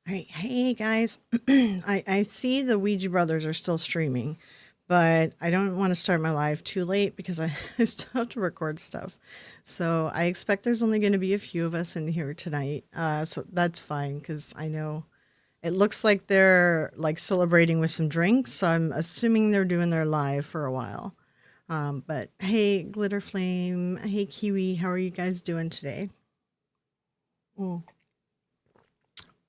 Hey guys, I see the Ouija brothers are still streaming, but I don't want to start my live too late because I, I still have to record stuff. So I expect there's only going to be a few of us in here tonight. So that's fine because I know it looks like they're like celebrating with some drinks. So I'm assuming they're doing their live for a while. But hey, Glitter Flame, hey Kiwi, how are you guys doing today? Mm.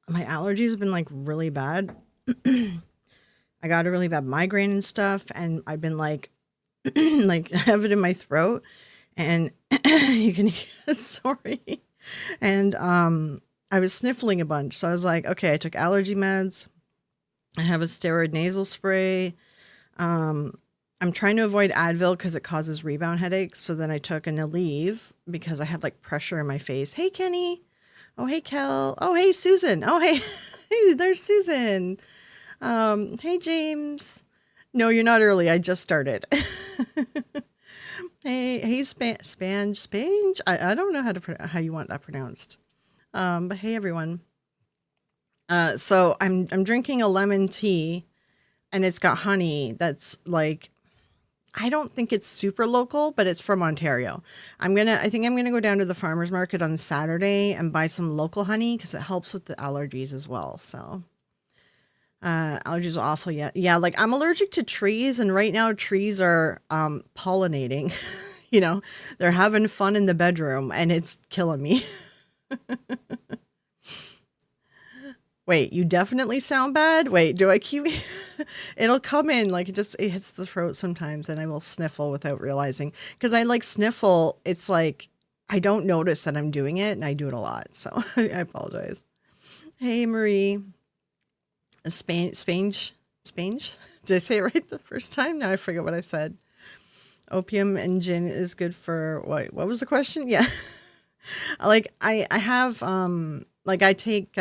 My allergies have been like really bad. I got a really bad migraine and stuff, and I've been like, like I have it in my throat, and you can sorry, and I was sniffling a bunch, so I was like, okay, I took allergy meds. I have a steroid nasal spray. Um, I'm trying to avoid Advil because it causes rebound headaches. So then I took an Aleve because I have like pressure in my face. Hey, Kenny. Oh, hey, Kel. Oh, hey, Susan. Oh, hey, hey, there's Susan. Hey, James. No, you're not early. I just started. Hey, Spange. I don't know how you want that pronounced. But hey, everyone. So I'm drinking a lemon tea, and it's got honey. That's like I don't think it's super local, but it's from Ontario. I think I'm gonna go down to the farmers market on Saturday and buy some local honey because it helps with the allergies as well. So allergies are awful. Yeah. Like I'm allergic to trees, and right now trees are pollinating. you know, they're having fun in the bedroom, and it's killing me. Wait, you definitely sound bad. Wait, do I keep? It'll come in like it hits the throat sometimes, and I will sniffle without realizing because I like sniffle. It's like I don't notice that I'm doing it, and I do it a lot. So I apologize. Hey, Marie. Spange. Did I say it right the first time? Now I forget what I said. Opium and gin is good for what? What was the question? Yeah, like I have like I take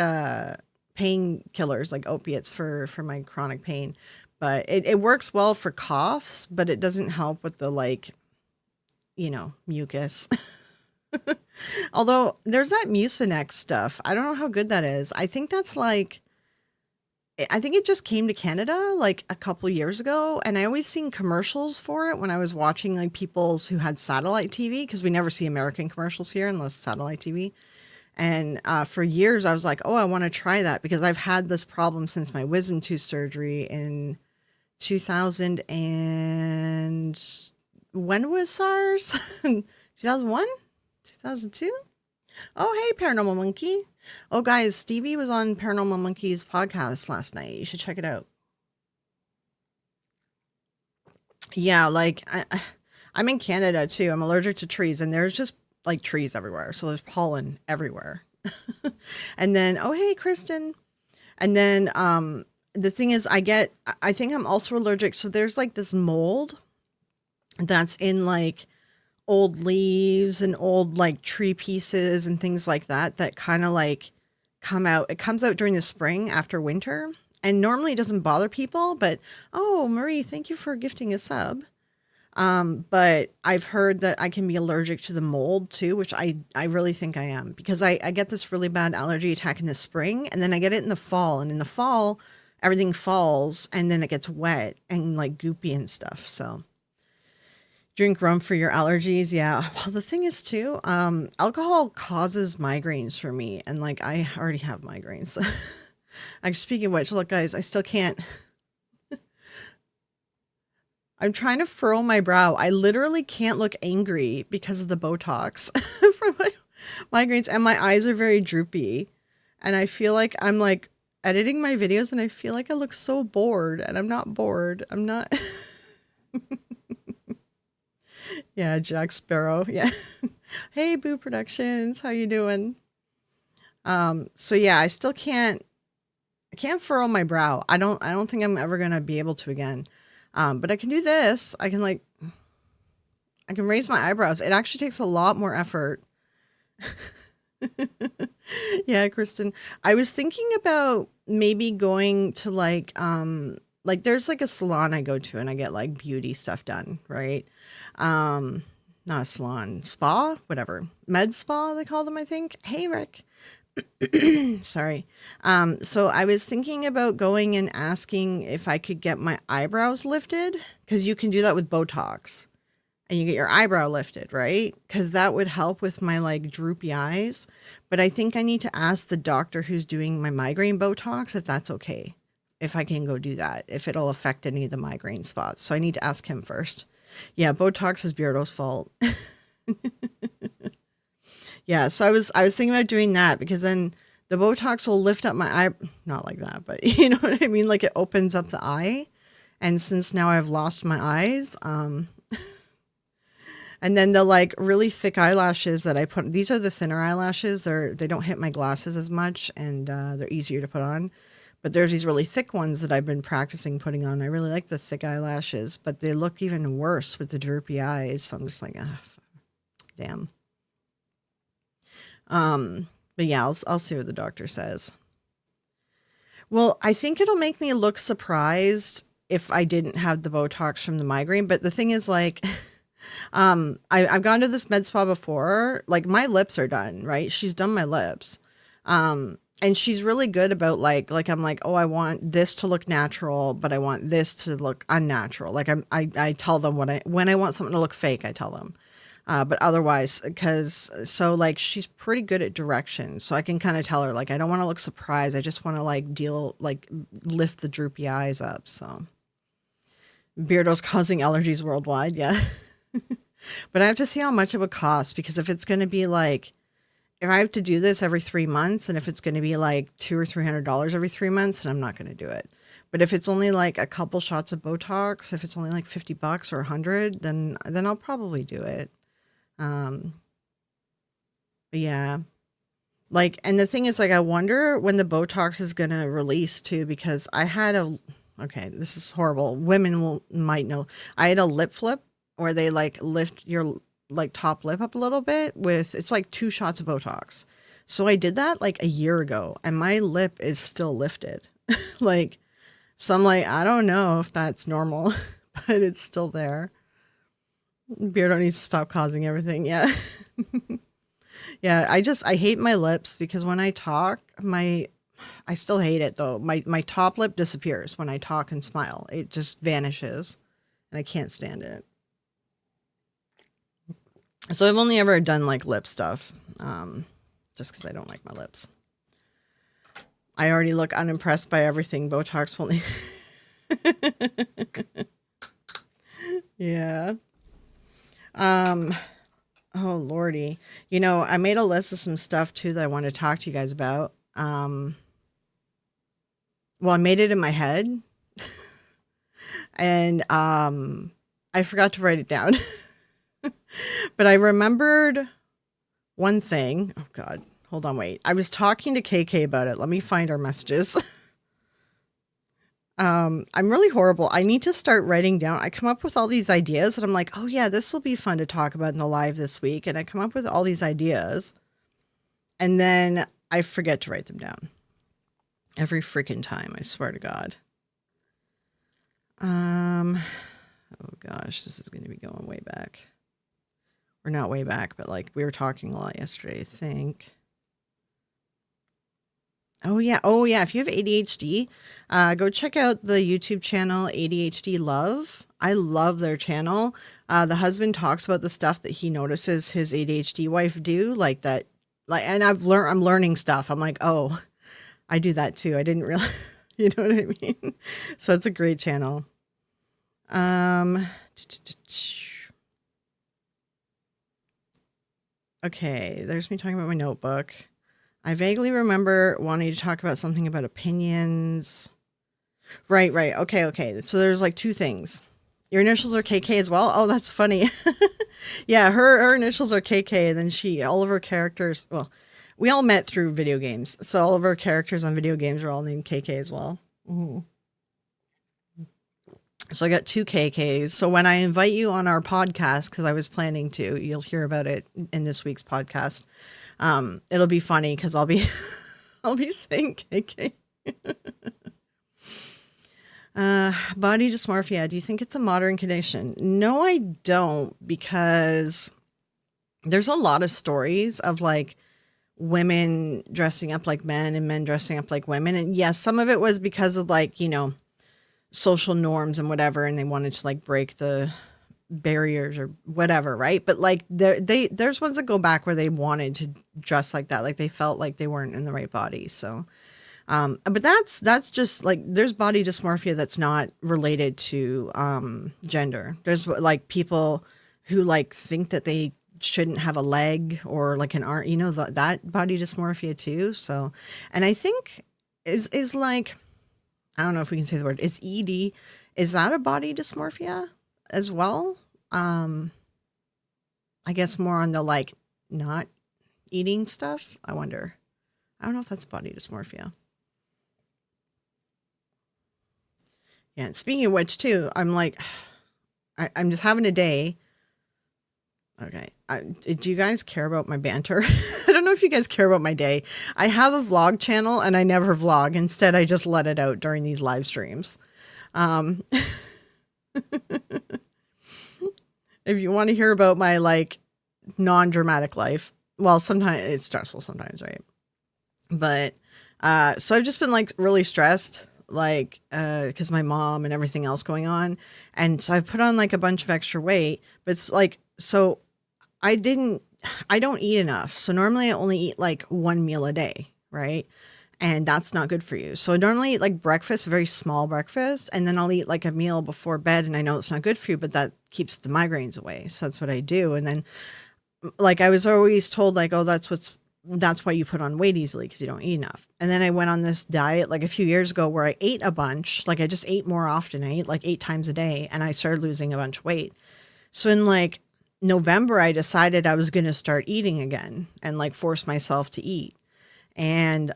painkillers like opiates for my chronic pain, but it works well for coughs, but it doesn't help with the like mucus. Although there's that Mucinex stuff. I don't know how good that is. I think it just came to Canada like a couple years ago, and I always seen commercials for it when I was watching like people's who had satellite TV because we never see American commercials here unless satellite TV. And for years, I was like, oh, I want to try that because I've had this problem since my wisdom tooth surgery in 2000 and when was SARS? 2001? 2002? Oh, hey, Paranormal Monkey. Oh, guys, Stevie was on Paranormal Monkey's podcast last night. You should check it out. Yeah, I'm in Canada too. I'm allergic to trees, and there's just like trees everywhere. So there's pollen everywhere. And then, oh, hey, Kristen. And then the thing is, I think I'm also allergic. So there's like this mold that's in like old leaves and old like tree pieces and things like that that kind of like come out. It comes out during the spring after winter. And normally it doesn't bother people, but oh, Marie, thank you for gifting a sub. But I've heard that I can be allergic to the mold too, which I really think I am because I get this really bad allergy attack in the spring and then I get it in the fall. And in the fall, everything falls and then it gets wet and like goopy and stuff. So drink rum for your allergies. Yeah. Well, the thing is too, alcohol causes migraines for me. And like I already have migraines. Like speaking of which, look, guys, I still can't. I'm trying to furrow my brow. I literally can't look angry because of the Botox from my migraines, and my eyes are very droopy. And I feel like I'm like editing my videos, and I feel like I look so bored, and I'm not bored. I'm not. Yeah, Jack Sparrow. Yeah. Hey, Boo Productions, how you doing? So yeah, I still can't. I can't furrow my brow. I don't think I'm ever gonna be able to again. But I can do this. I can raise my eyebrows. It actually takes a lot more effort. Yeah, Kristen. I was thinking about maybe going to like there's like a salon I go to and I get like beauty stuff done, right? Um not a salon, spa, whatever. Med spa they call them, I think. Hey Rick. Sorry. So I was thinking about going and asking if I could get my eyebrows lifted, because you can do that with Botox and you get your eyebrow lifted, right? Because that would help with my like droopy eyes. But I think I need to ask the doctor who's doing my migraine Botox if that's okay, if I can go do that, if it'll affect any of the migraine spots. So I need to ask him first. Yeah, Botox is Beardo's fault. Yeah, so I was thinking about doing that because then the Botox will lift up my eye, not like that, but you know what I mean? Like it opens up the eye. And since now I've lost my eyes, and then the like really thick eyelashes that I put, these are the thinner eyelashes. They don't hit my glasses as much and they're easier to put on. But there's these really thick ones that I've been practicing putting on. I really like the thick eyelashes, but they look even worse with the droopy eyes. So I'm just like, ah, damn. But yeah, I'll see what the doctor says. Well, I think it'll make me look surprised if I didn't have the Botox from the migraine. But the thing is, like, I've gone to this med spa before. Like, my lips are done, right? She's done my lips. And she's really good about like I'm like, oh, I want this to look natural, but I want this to look unnatural. Like I tell them when I want something to look fake, I tell them. But otherwise, so like she's pretty good at direction. So I can kind of tell her, like, I don't want to look surprised. I just want to lift the droopy eyes up. So Beardo's causing allergies worldwide. Yeah. But I have to see how much it would cost, because if it's going to be like, if I have to do this every 3 months, and if it's going to be like $200 or $300 every 3 months, then I'm not going to do it. But if it's only like a couple shots of Botox, if it's only like $50 or $100, then I'll probably do it. But yeah, like, and the thing is, like, I wonder when the Botox is going to release too, because okay, this is horrible. Women might know. I had a lip flip where they like lift your like top lip up a little bit it's like 2 shots of Botox. So I did that like a year ago and my lip is still lifted. Like, so I'm like, I don't know if that's normal, but it's still there. Beardo needs to stop causing everything. Yeah. Yeah. I hate my lips because when I talk, I still hate it though. My top lip disappears when I talk and smile. It just vanishes and I can't stand it. So I've only ever done like lip stuff, just because I don't like my lips. I already look unimpressed by everything. Botox will. Yeah. Oh Lordy. You know, I made a list of some stuff too that I want to talk to you guys about. Well, I made it in my head, and I forgot to write it down. But I remembered one thing. Oh God, hold on, wait. I was talking to KK about it. Let me find our messages. I'm really horrible. I need to start writing down. I come up with all these ideas and I'm like, oh yeah, this will be fun to talk about in the live this week. And I come up with all these ideas and then I forget to write them down every freaking time. I swear to God. Oh gosh, this is going to be going way back. Or not way back, but like we were talking a lot yesterday, I think. Oh yeah. If you have ADHD, go check out the YouTube channel ADHD Love. I love their channel. The husband talks about the stuff that he notices his ADHD wife do, like that. Like, and I'm learning stuff. I'm like, oh, I do that too. I didn't realize, you know what I mean? So it's a great channel. Okay, there's me talking about my notebook. I vaguely remember wanting to talk about something about opinions. Right. Okay. So there's like 2 things. Your initials are KK as well? Oh, that's funny. Yeah, her initials are KK, and then all of her characters, well, we all met through video games. So all of her characters on video games are all named KK as well. Mm-hmm. So I got 2 KKs. So when I invite you on our podcast, because I was planning to, you'll hear about it in this week's podcast. It'll be funny because I'll be saying KK. Body dysmorphia. Do you think it's a modern condition? No, I don't, because there's a lot of stories of like women dressing up like men and men dressing up like women. And yes, some of it was because of like, social norms and whatever, and they wanted to like break the barriers or whatever, right? But like there's ones that go back where they wanted to dress like that, like they felt like they weren't in the right body. So but that's just like, there's body dysmorphia that's not related to gender. There's like people who like think that they shouldn't have a leg or like an arm, that body dysmorphia too. So, and I think is like, I don't know if we can say the word, is ED, is that a body dysmorphia as well? I guess more on the like not eating stuff. I wonder. I don't know if that's body dysmorphia. Yeah. And speaking of which, too, I'm like, I'm just having a day. Okay. Do you guys care about my banter? I don't know if you guys care about my day. I have a vlog channel and I never vlog. Instead, I just let it out during these live streams. If you want to hear about my like non-dramatic life, well, sometimes it's stressful sometimes, right? But so I've just been like really stressed, like because my mom and everything else going on, and so I put on like a bunch of extra weight. But it's like, so I don't eat enough. So normally I only eat like one meal a day, right? And that's not good for you. So I normally eat like breakfast, a very small breakfast, and then I'll eat like a meal before bed. And I know it's not good for you, but that keeps the migraines away. So that's what I do. And then like I was always told like, oh, that's why you put on weight easily, because you don't eat enough. And then I went on this diet like a few years ago where I ate a bunch, like I just ate more often. I ate like 8 times a day, and I started losing a bunch of weight. So in like November, I decided I was going to start eating again and like force myself to eat. And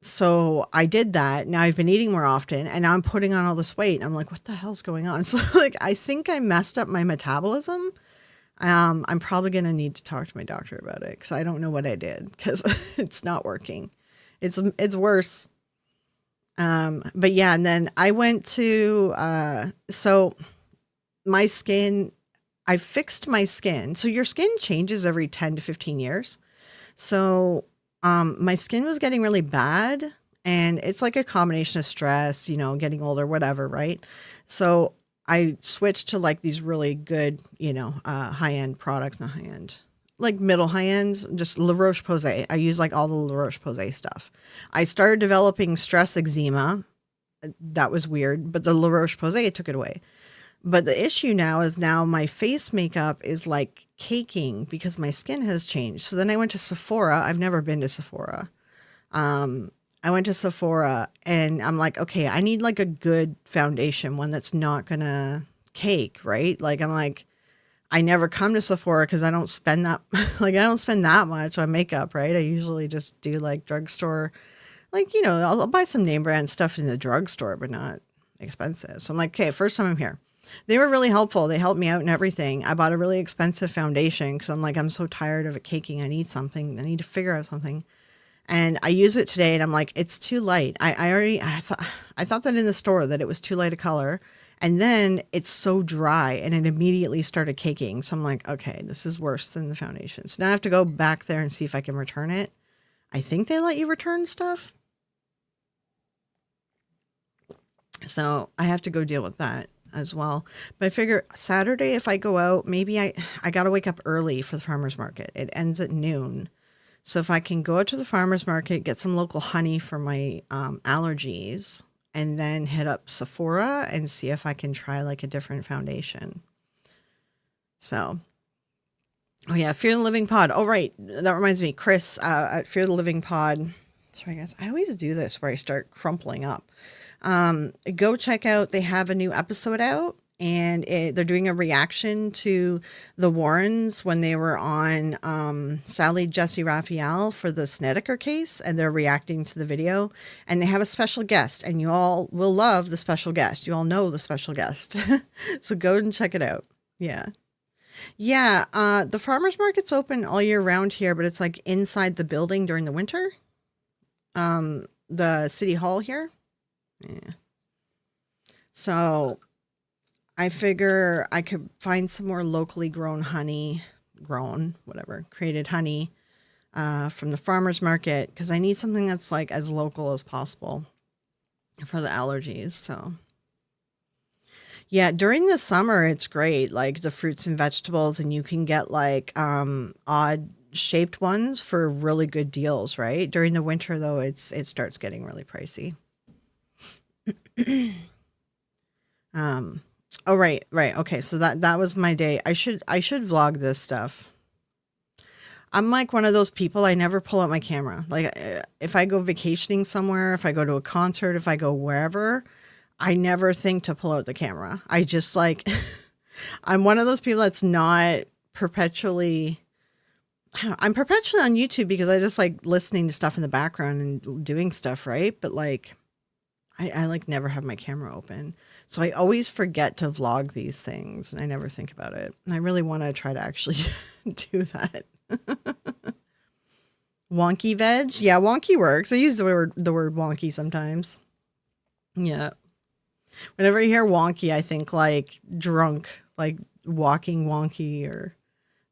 so I did that. Now I've been eating more often, and now I'm putting on all this weight. I'm like, what the hell's going on? So like, I think I messed up my metabolism. I'm probably going to need to talk to my doctor about it, because I don't know what I did, because it's not working. It's worse. But yeah, and then I went to, so my skin, I fixed my skin. So your skin changes every 10 to 15 years. So my skin was getting really bad, and it's like a combination of stress, getting older, whatever, right? So I switched to like these really good, high-end products, not high-end, like middle high-end, just La Roche-Posay. I use like all the La Roche-Posay stuff. I started developing stress eczema. That was weird, but the La Roche-Posay took it away. But the issue now is my face makeup is like caking because my skin has changed. So then I went to Sephora. I've never been to Sephora. I went to Sephora, and I'm like, okay, I need like a good foundation, one that's not gonna cake, right? Like I'm like, I never come to Sephora because I don't spend that like I don't spend that much on makeup, right? I usually just do like drugstore, like I'll buy some name brand stuff in the drugstore, but not expensive. So I'm like, okay, first time I'm here. They were really helpful. They helped me out and everything. I bought a really expensive foundation because I'm like, I'm so tired of it caking. I need something. I need to figure out something. And I use it today, and I'm like, it's too light. I thought that in the store that it was too light a color. And then it's so dry, and it immediately started caking. So I'm like, okay, this is worse than the foundation. So now I have to go back there and see if I can return it. I think they let you return stuff. So I have to go deal with that as well. But I figure Saturday, if I go out, maybe I got to wake up early for the farmer's market. It ends at noon. So if I can go out to the farmer's market, get some local honey for my allergies, and then hit up Sephora and see if I can try like a different foundation. So, oh yeah, Fear the Living Pod. Oh, right. That reminds me, Chris at Fear the Living Pod. Sorry, guys. I always do this where I start crumpling up. Go check out. They have a new episode out, and they're doing a reaction to the Warrens when they were on Sally Jesse Raphael for the Snedeker case, and they're reacting to the video, and they have a special guest, and you all will love the special guest. You all know the special guest. So go and check it out. Yeah. Yeah. The farmer's market's open all year round here, but it's like inside the building during the winter. The city hall here. Yeah. So I figure I could find some more locally grown honey, created honey, from the farmer's market because I need something that's like as local as possible for the allergies. So yeah, during the summer it's great, like the fruits and vegetables, and you can get like odd shaped ones for really good deals, right? During the winter though, it starts getting really pricey. Um oh right. Okay, so that was my day. I should vlog this stuff. I'm like one of those people, I never pull out my camera. Like if I go vacationing somewhere, if I go to a concert, if I go wherever, I never think to pull out the camera. I just like I'm one of those people that's not perpetually I'm perpetually on YouTube because I just like listening to stuff in the background and doing stuff, right? But like I like never have my camera open. So I always forget to vlog these things and I never think about it. And I really want to try to actually do that. Wonky veg? Yeah, wonky works. I use the word wonky sometimes. Yeah. Whenever I hear wonky, I think like drunk, like walking wonky or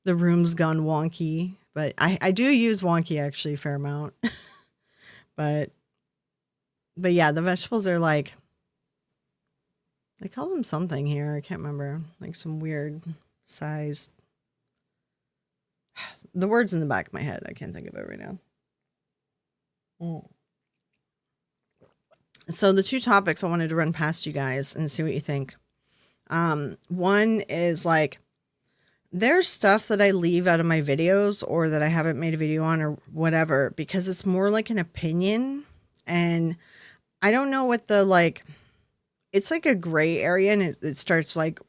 the room's gone wonky. But I do use wonky actually a fair amount. but but yeah, the vegetables are like they call them something here. I can't remember. Like some weird size. The word's in the back of my head. I can't think of it right now. Mm. So the two topics I wanted to run past you guys and see what you think. One is like there's stuff that I leave out of my videos or that I haven't made a video on or whatever because it's more like an opinion and I don't know what the like it's like a gray area and it starts like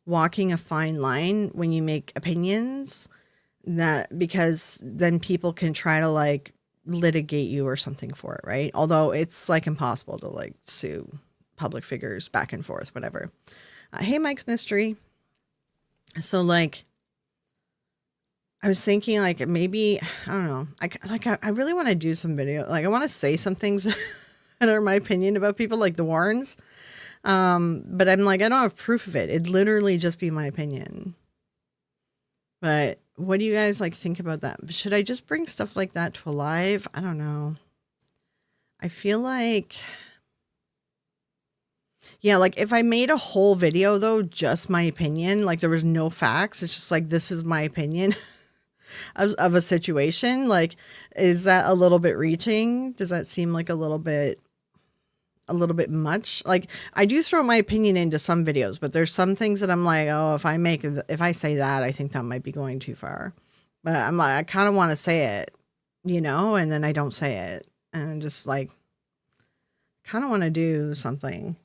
walking a fine line when you make opinions that because then people can try to like litigate you or something for it, right? Although it's like impossible to like sue public figures back and forth, whatever. Hey, Mike's Mystery. So like, I was thinking like maybe, I don't know. I really want to do some video. Like I want to say some things that are my opinion about people like the Warrens. But I'm like, I don't have proof of it. It'd literally just be my opinion. But what do you guys like think about that? Should I just bring stuff like that to a live? I don't know. I feel like, yeah, like if I made a whole video though, just my opinion, like there was no facts. It's just like, this is my opinion of a situation. Like, is that a little bit reaching? Does that seem like a little bit much? Like I do throw my opinion into some videos, but there's some things that I'm like, oh, if I say that, I think that might be going too far. But I'm like, I kind of want to say it, and then I don't say it. And I'm just like, kind of want to do something.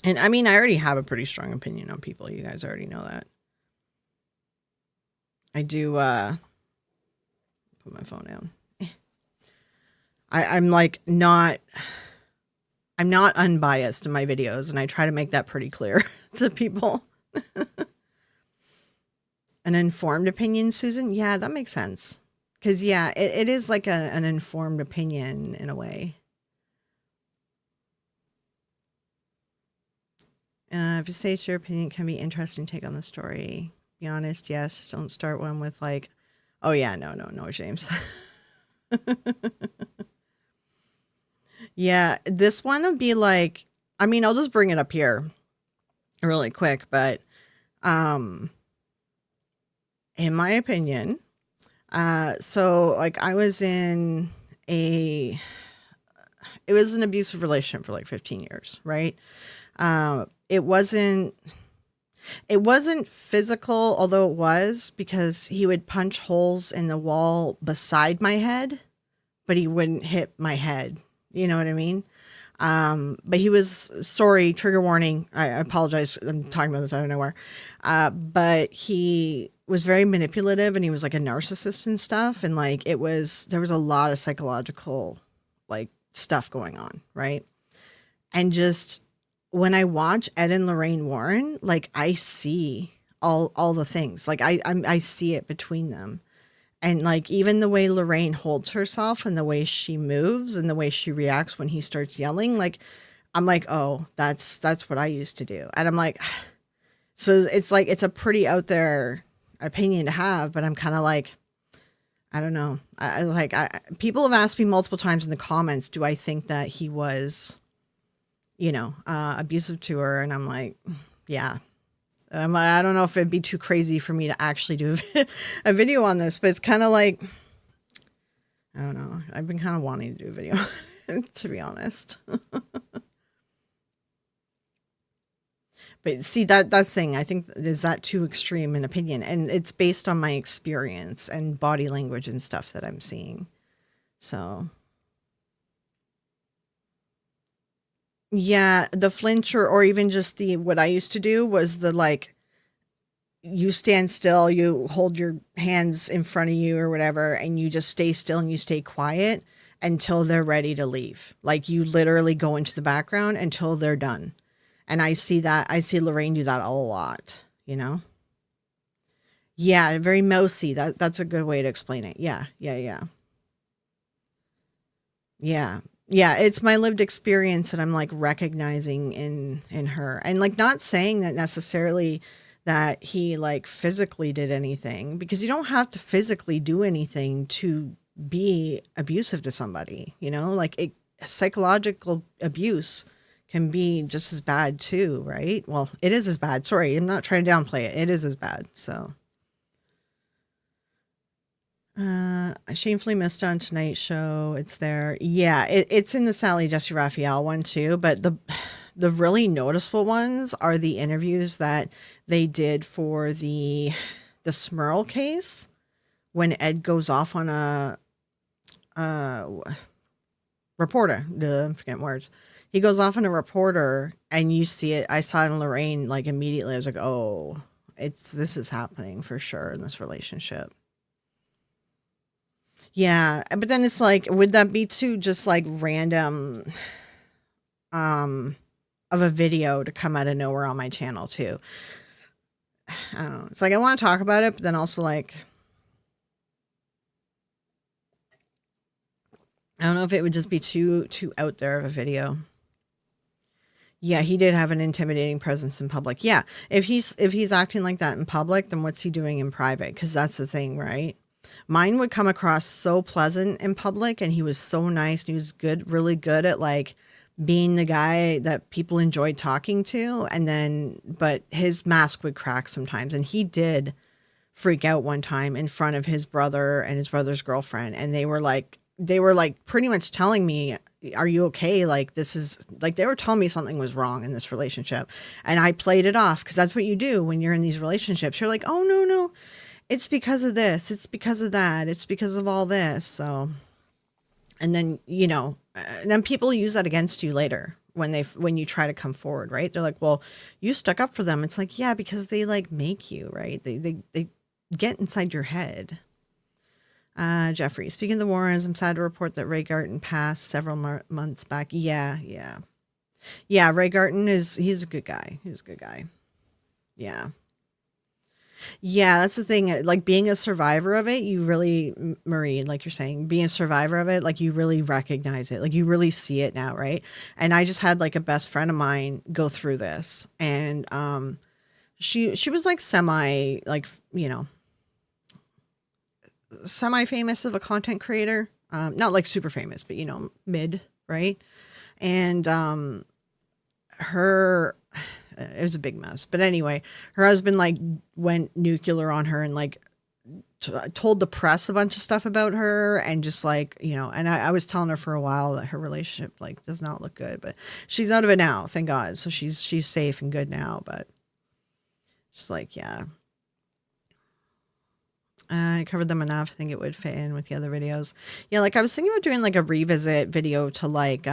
And I mean, I already have a pretty strong opinion on people. You guys already know that. I do, put my phone down. I'm like I'm not unbiased in my videos and I try to make that pretty clear to people. An informed opinion, Susan? Yeah, that makes sense. Because, yeah, it is like an informed opinion in a way. If you say it's your opinion, it can be interesting take on the story. Be honest, yes. Just don't start one with like, oh, yeah, no, James. Yeah, this one would be like, I mean, I'll just bring it up here really quick, but in my opinion, so like I was it was an abusive relationship for like 15 years, right? It wasn't physical, although it was because he would punch holes in the wall beside my head, but he wouldn't hit my head. You know what I mean? But he was, sorry, trigger warning. I apologize. I'm talking about this out of nowhere. But he was very manipulative and he was like a narcissist and stuff. And like, there was a lot of psychological like stuff going on. Right. And just when I watch Ed and Lorraine Warren, like I see all the things, like I see it between them. And like even the way Lorraine holds herself and the way she moves and the way she reacts when he starts yelling, like I'm like, oh, that's what I used to do. And I'm like, so it's like it's a pretty out there opinion to have, but I'm kind of like, I don't know. People have asked me multiple times in the comments, do I think that he was, abusive to her? And I'm like, yeah. I don't know if it'd be too crazy for me to actually do a video on this, but it's kind of like, I don't know. I've been kind of wanting to do a video, to be honest. But see, that's thing, I think, is that too extreme an opinion? And it's based on my experience and body language and stuff that I'm seeing. So, yeah, the flinch or even just what I used to do was the like, you stand still, you hold your hands in front of you or whatever, and you just stay still and you stay quiet until they're ready to leave. Like you literally go into the background until they're done. And I see Lorraine do that a lot, you know? Yeah, very mousy. That's a good way to explain it. Yeah, yeah, yeah. Yeah. Yeah, it's my lived experience that I'm like recognizing in her. And like not saying that necessarily that he like physically did anything, because you don't have to physically do anything to be abusive to somebody, you know? Like psychological abuse can be just as bad too, right? Well, it is as bad. Sorry, I'm not trying to downplay it. It is as bad. So I shamefully missed on Tonight Show. It's there. Yeah, it's in the Sally Jesse Raphael one too. But the really noticeable ones are the interviews that they did for the Smurl case when Ed goes off on a reporter. I'm forgetting words. He goes off on a reporter, and you see it. I saw it in Lorraine like immediately. I was like, oh, this is happening for sure in this relationship. Yeah, but then it's like, would that be too just like random um of a video to come out of nowhere on my channel too? I don't know. It's like I want to talk about it, but then also like I don't know if it would just be too out there of a video. Yeah, he did have an intimidating presence in public. Yeah, if he's acting like that in public, then what's he doing in private? Because that's the thing, right? Mine would come across so pleasant in public, and he was so nice, and he was good, really good at like being the guy that people enjoyed talking to. And then, but his mask would crack sometimes, and he did freak out one time in front of his brother and his brother's girlfriend, and they were like pretty much telling me, are you okay? Like, this is like, they were telling me something was wrong in this relationship. And I played it off, because that's what you do when you're in these relationships. You're like, oh, no, it's because of this. It's because of that. It's because of all this. So, and then, and then people use that against you later when you try to come forward, right? They're like, well, you stuck up for them. It's like, yeah, because they like make you, right? They get inside your head. Jeffrey, speaking of the Warrens, I'm sad to report that Ray Garton passed several months back. Yeah. Ray Garton he's a good guy. He's a good guy. Yeah. Yeah, that's the thing. Like being a survivor of it, you really, Marie, like you're saying, being a survivor of it, like you really recognize it. Like you really see it now, right? And I just had like a best friend of mine go through this, and she was like semi, like, semi-famous of a content creator, not like super famous, but mid, right? And her it was a big mess, but anyway, her husband like went nuclear on her and like told the press a bunch of stuff about her, and just like, and I was telling her for a while that her relationship like does not look good, but she's out of it now, thank God. So she's safe and good now, but just like, yeah. I covered them enough. I think it would fit in with the other videos. Yeah, like I was thinking about doing like a revisit video to like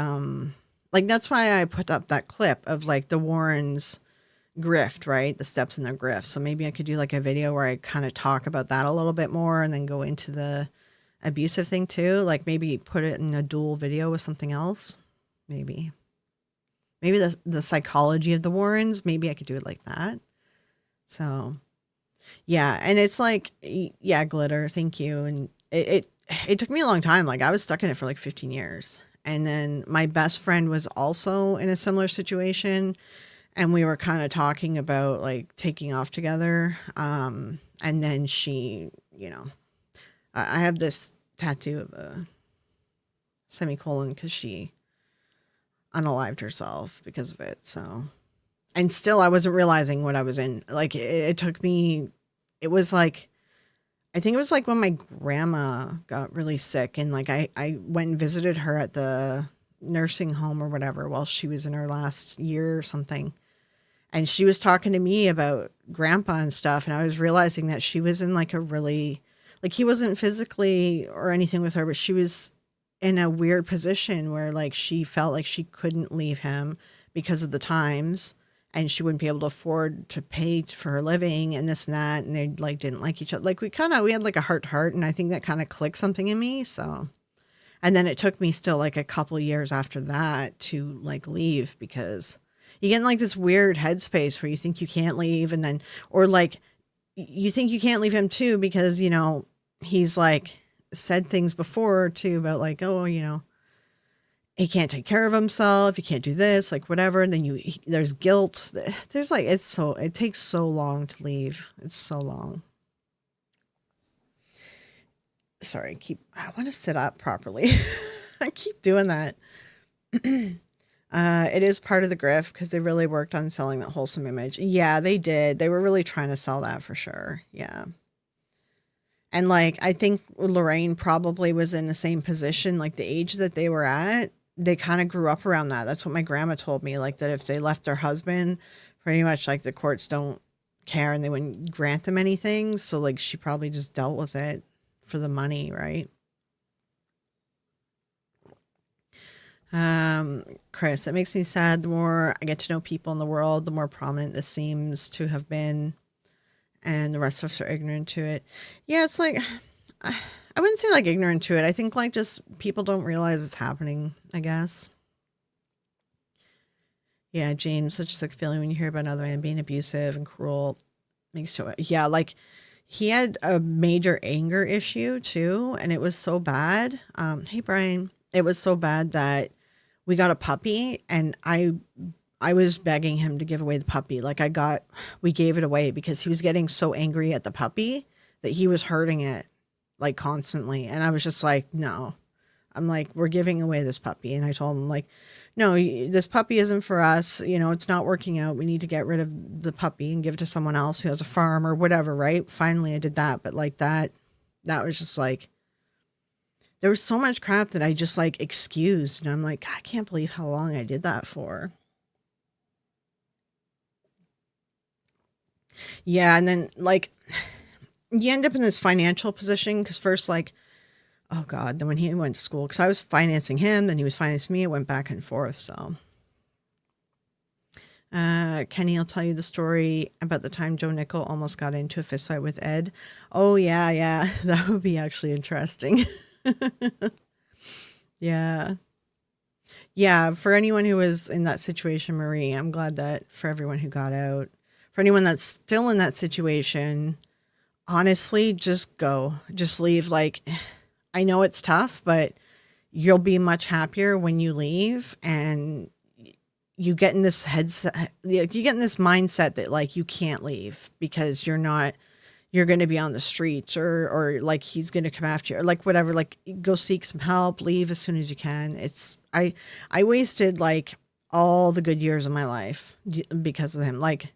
that's why I put up that clip of like the Warrens grift, right? The steps in their grift. So maybe I could do like a video where I kind of talk about that a little bit more, and then go into the abusive thing too. Like maybe put it in a dual video with something else. Maybe the psychology of the Warrens. Maybe I could do it like that. So yeah, and it's like, yeah, glitter, thank you. And it took me a long time. Like I was stuck in it for like 15 years. And then my best friend was also in a similar situation, and we were kind of talking about like taking off together. And then she, I have this tattoo of a semicolon because she unalived herself because of it. So, and still I wasn't realizing what I was in. Like it took me, it was like, I think it was like when my grandma got really sick and like I went and visited her at the nursing home or whatever while she was in her last year or something. And she was talking to me about grandpa and stuff. And I was realizing that she was in like a really, like he wasn't physically or anything with her, but she was in a weird position where like she felt like she couldn't leave him because of the times and she wouldn't be able to afford to pay for her living and this and that. And they like didn't like each other. Like we had like a heart to heart. And I think that kind of clicked something in me. So, and then it took me still like a couple years after that to like leave because you get in like this weird headspace where you think you can't leave and then, or like you think you can't leave him too because, he's like said things before too about like, oh, he can't take care of himself. He can't do this, like whatever. And then there's guilt. There's like, it takes so long to leave. It's so long. Sorry, I want to sit up properly. I keep doing that. It is part of the grift because they really worked on selling that wholesome image. Yeah, they did. They were really trying to sell that for sure. Yeah. And like, I think Lorraine probably was in the same position, like the age that they were at. They kind of grew up around that. That's what my grandma told me. Like, that if they left their husband, pretty much like the courts don't care and they wouldn't grant them anything. So, like, she probably just dealt with it for the money, right? Chris, it makes me sad. The more I get to know people in the world, the more prominent this seems to have been, and the rest of us are ignorant to it. Yeah, it's like, I wouldn't say like ignorant to it. I think like just people don't realize it's happening, I guess. Yeah, James, such a sick feeling when you hear about another man being abusive and cruel. Makes you, yeah, like he had a major anger issue too, and it was so bad. Hey Brian, it was so bad that we got a puppy, and I was begging him to give away the puppy. We gave it away because he was getting so angry at the puppy that he was hurting it like constantly. And I was just like, no, I'm like, we're giving away this puppy. And I told him like, no, this puppy isn't for us. It's not working out. We need to get rid of the puppy and give it to someone else who has a farm or whatever. Right. Finally I did that. But like that was just like, there was so much crap that I just like excused. And I'm like, I can't believe how long I did that for. Yeah, and then like you end up in this financial position because first, like, oh God, then when he went to school, because I was financing him, then he was financing me, it went back and forth. So, Kenny will tell you the story about the time Joe Nickel almost got into a fistfight with Ed. Oh, yeah, yeah, that would be actually interesting. Yeah. Yeah, for anyone who was in that situation, Marie, I'm glad that for everyone who got out. For anyone that's still in that situation, honestly, just go. Just leave. Like, I know it's tough, but you'll be much happier when you leave and you get in this headset, you get in this mindset that like you can't leave because you're going to be on the streets or like he's going to come after you or like whatever, like go seek some help, leave as soon as you can. I wasted like all the good years of my life because of him. Like,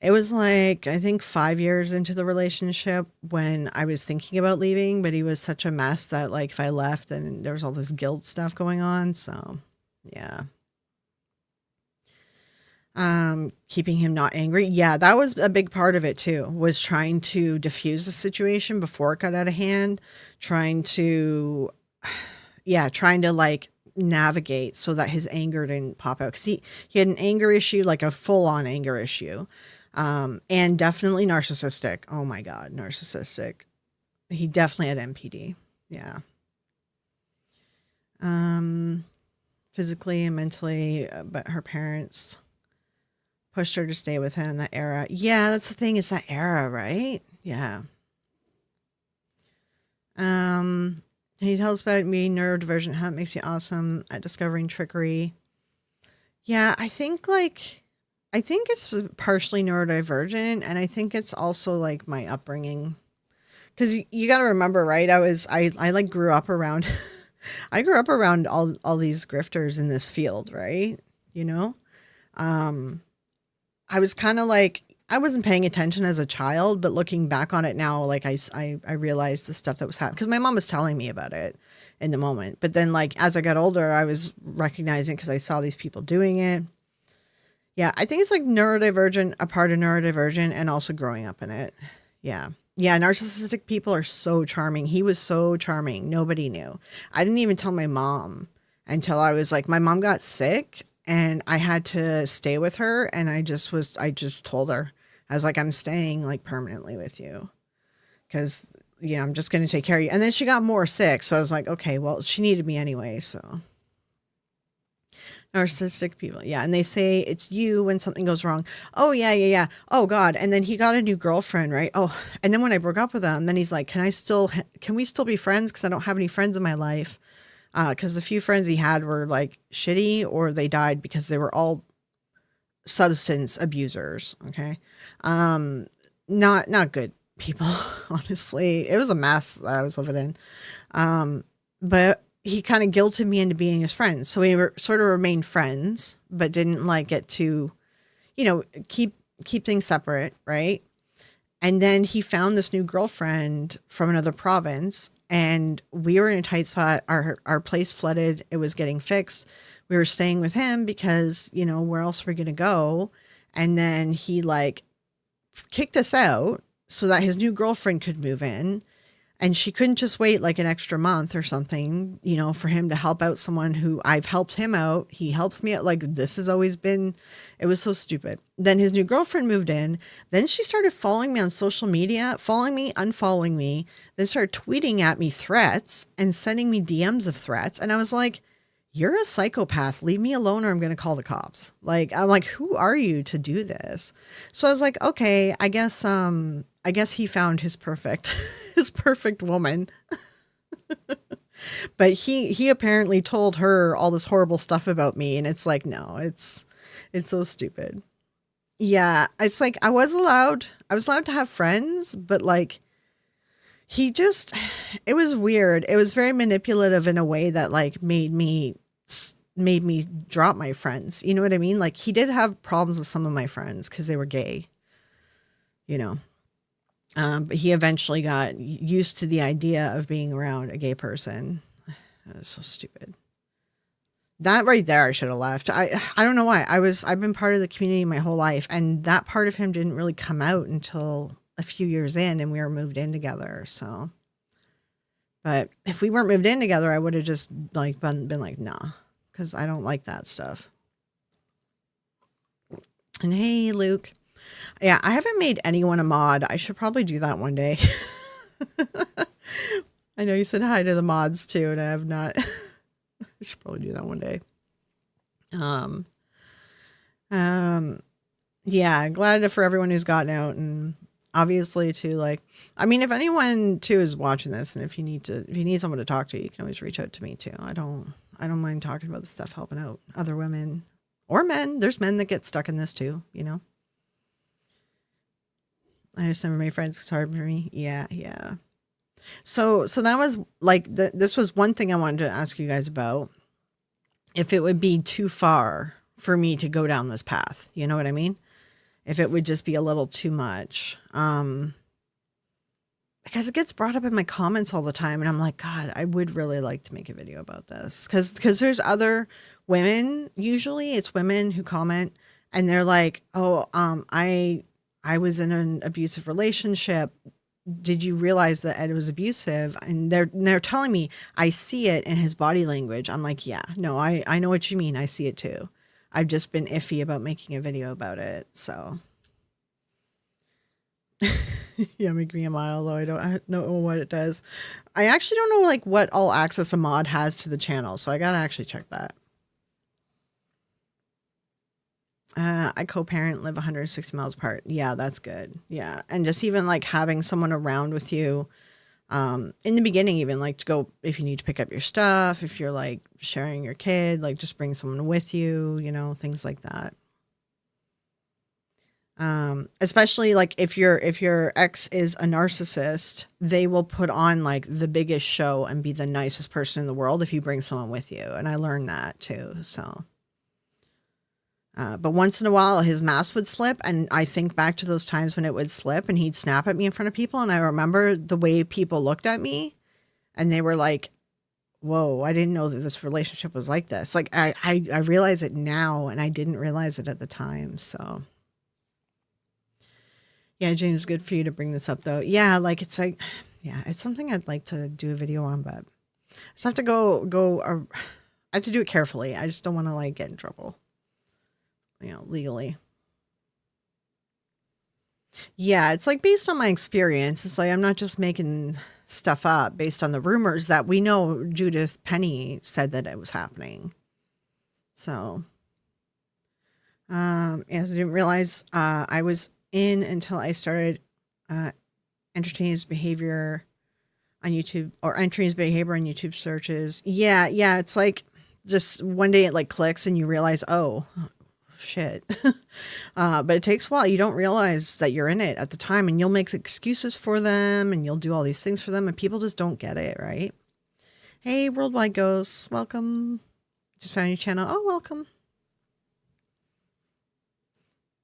it was like, I think 5 years into the relationship when I was thinking about leaving, but he was such a mess that like if I left and there was all this guilt stuff going on. So yeah. Keeping him not angry. Yeah, that was a big part of it too, was trying to diffuse the situation before it got out of hand, trying to, yeah, trying to like navigate so that his anger didn't pop out. Cause he had an anger issue, like a full on anger issue. And definitely narcissistic. Oh my God, narcissistic. He definitely had MPD. Yeah. Um, Physically and mentally, but her parents pushed her to stay with him in that era. Yeah, that's the thing. It's that era, right? Yeah. He tells about me neurodivergent, how it makes you awesome at discovering trickery. Yeah, I think like I think it's partially neurodivergent, and I think it's also like my upbringing. Because you got to remember, right? I like grew up around, I grew up around all these grifters in this field, right? You know, I was kind of like, I wasn't paying attention as a child, but looking back on it now, like I realized the stuff that was happening because my mom was telling me about it in the moment. But then, like, as I got older, I was recognizing because I saw these people doing it. Yeah, I think it's like neurodivergent, a part of neurodivergent, and also growing up in it. Yeah. Yeah, narcissistic people are so charming. He was so charming. Nobody knew. I didn't even tell my mom until I was like, my mom got sick and I had to stay with her. And I just told her, I was like, I'm staying like permanently with you because, you know, I'm just going to take care of you. And then she got more sick. So I was like, okay, well, she needed me anyway. So narcissistic people. Yeah. And they say it's you when something goes wrong. Oh, yeah, yeah, yeah. Oh, God. And then he got a new girlfriend, right? Oh, and then when I broke up with him, then he's like, can we still be friends? Because I don't have any friends in my life. Because the few friends he had were like shitty or they died because they were all substance abusers. Okay. Not good people, honestly. It was a mess that I was living in. But he kind of guilted me into being his friend. So we were sort of remained friends, but didn't like get to, you know, keep things separate, right? And then he found this new girlfriend from another province, and we were in a tight spot. Our place flooded. It was getting fixed. We were staying with him because, you know, where else we're going to go? And then he like kicked us out so that his new girlfriend could move in. And she couldn't just wait like an extra month or something, you know, for him to help out someone who I've helped him out. He helps me out. Like, this has always been, it was so stupid. Then his new girlfriend moved in. Then she started following me on social media, following me, unfollowing me, then started tweeting at me threats and sending me DMs of threats. And I was like, you're a psychopath. Leave me alone or I'm going to call the cops. Like, I'm like, who are you to do this? So I was like, okay, I guess he found his perfect, his perfect woman. But he apparently told her all this horrible stuff about me. And it's like, no, it's so stupid. Yeah. It's like, I was allowed to have friends, but like, it was weird. It was very manipulative in a way that like made me drop my friends. You know what I mean? Like he did have problems with some of my friends because they were gay, you know. But he eventually got used to the idea of being around a gay person. That was so stupid. That right there, I should have left. I don't know why. I've been part of the community my whole life, and that part of him didn't really come out until a few years in, and we were moved in together. So, but if we weren't moved in together, I would have just like been like, nah, because I don't like that stuff. And hey, Luke. Yeah, I haven't made anyone a mod. I should probably do that one day. I know you said hi to the mods too, and I have not. I should probably do that one day. Yeah, glad for everyone who's gotten out, and obviously too, like, I mean, if anyone too is watching this, and if you need someone to talk to, you can always reach out to me too. I don't mind talking about this stuff, helping out other women or men. There's men that get stuck in this too, you know. I know some of my friends, it's hard for me. Yeah. So that was like, this was one thing I wanted to ask you guys about. If it would be too far for me to go down this path, you know what I mean? If it would just be a little too much. Because it gets brought up in my comments all the time. And I'm like, God, I would really like to make a video about this. Because there's other women, usually it's women who comment and they're like, oh, I was in an abusive relationship. Did you realize that Ed was abusive? And they're telling me, I see it in his body language. I'm like, yeah, no, I know what you mean. I see it too. I've just been iffy about making a video about it. So yeah, make me a mile though. I don't know what it does. I actually don't know like what all access a mod has to the channel. So I got to actually check that. I co-parent, live 160 miles apart. Yeah, that's good. Yeah. And just even like having someone around with you, in the beginning, even like to go, if you need to pick up your stuff, if you're like sharing your kid, like just bring someone with you, you know, things like that. Especially like if your ex is a narcissist, they will put on like the biggest show and be the nicest person in the world if you bring someone with you. And I learned that too. So, but once in a while, his mask would slip, and I think back to those times when it would slip, and he'd snap at me in front of people, and I remember the way people looked at me, and they were like, "Whoa, I didn't know that this relationship was like this." Like I realize it now, and I didn't realize it at the time. So. Yeah, James, good for you to bring this up though. Yeah, like it's like, yeah, it's something I'd like to do a video on, but I just have to I have to do it carefully. I just don't want to like get in trouble, legally. Yeah, it's like based on my experience. It's like I'm not just making stuff up based on the rumors that we know Judith Penny said that it was happening. So, yes, I didn't realize I was in until I started entertaining his behavior on YouTube or entering his behavior on YouTube searches. Yeah, yeah. It's like just one day it like clicks and you realize, oh, shit. But it takes a while. You don't realize that you're in it at the time, and you'll make excuses for them and you'll do all these things for them, and people just don't get it, right? Hey, Worldwide Ghosts, welcome. Just found your channel. Oh, welcome.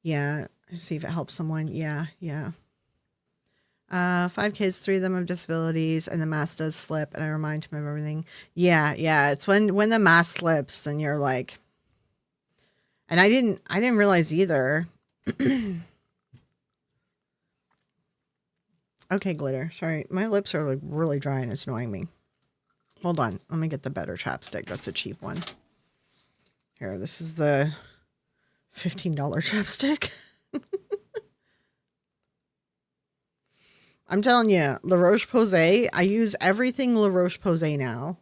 Yeah, see if it helps someone. Yeah, yeah. 5 kids, 3 of them have disabilities, and the mask does slip, and I remind him of everything. Yeah, yeah. It's when the mask slips, then you're like, and I didn't realize either. Okay, glitter. Sorry, my lips are like really dry and it's annoying me. Hold on, let me get the better chapstick. That's a cheap one. Here, this is the $15 chapstick. I'm telling you, La Roche-Posay, I use everything La Roche-Posay now.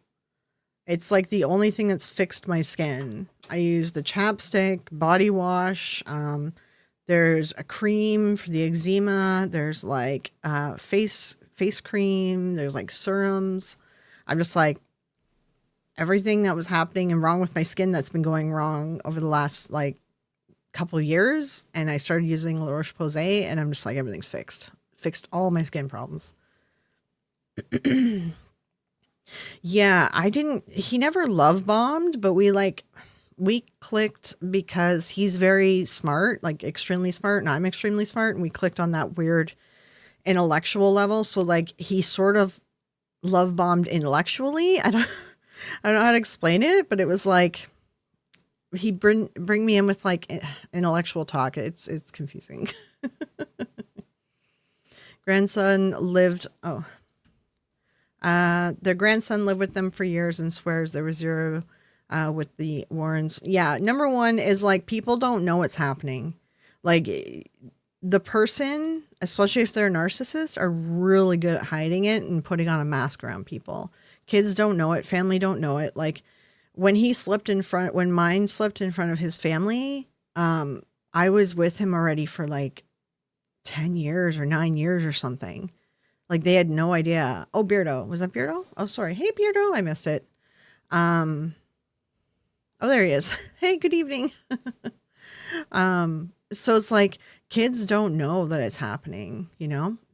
It's like the only thing that's fixed my skin. I use the chapstick, body wash. There's a cream for the eczema. There's like face cream. There's like serums. I'm just like, everything that was happening and wrong with my skin that's been going wrong over the last like couple of years. And I started using La Roche-Posay, and I'm just like, everything's fixed. Fixed all my skin problems. Yeah, he never love bombed, but we clicked because he's very smart, like extremely smart, and I'm extremely smart, and we clicked on that weird intellectual level. So like he sort of love bombed intellectually. I don't know how to explain it, but it was like he bring me in with like intellectual talk. It's confusing. Grandson lived. Their grandson lived with them for years and swears there was zero with the Warrens. Yeah, number one is like people don't know what's happening. Like the person, especially if they're a narcissist, are really good at hiding it and putting on a mask around people. Kids don't know it. Family don't know it. Like when mine slipped in front of his family, I was with him already for like 10 years or 9 years or something. Like they had no idea. Oh, Beardo. Was that Beardo? Oh, sorry. Hey, Beardo. I missed it. Oh, there he is. Hey, good evening. So it's like kids don't know that it's happening,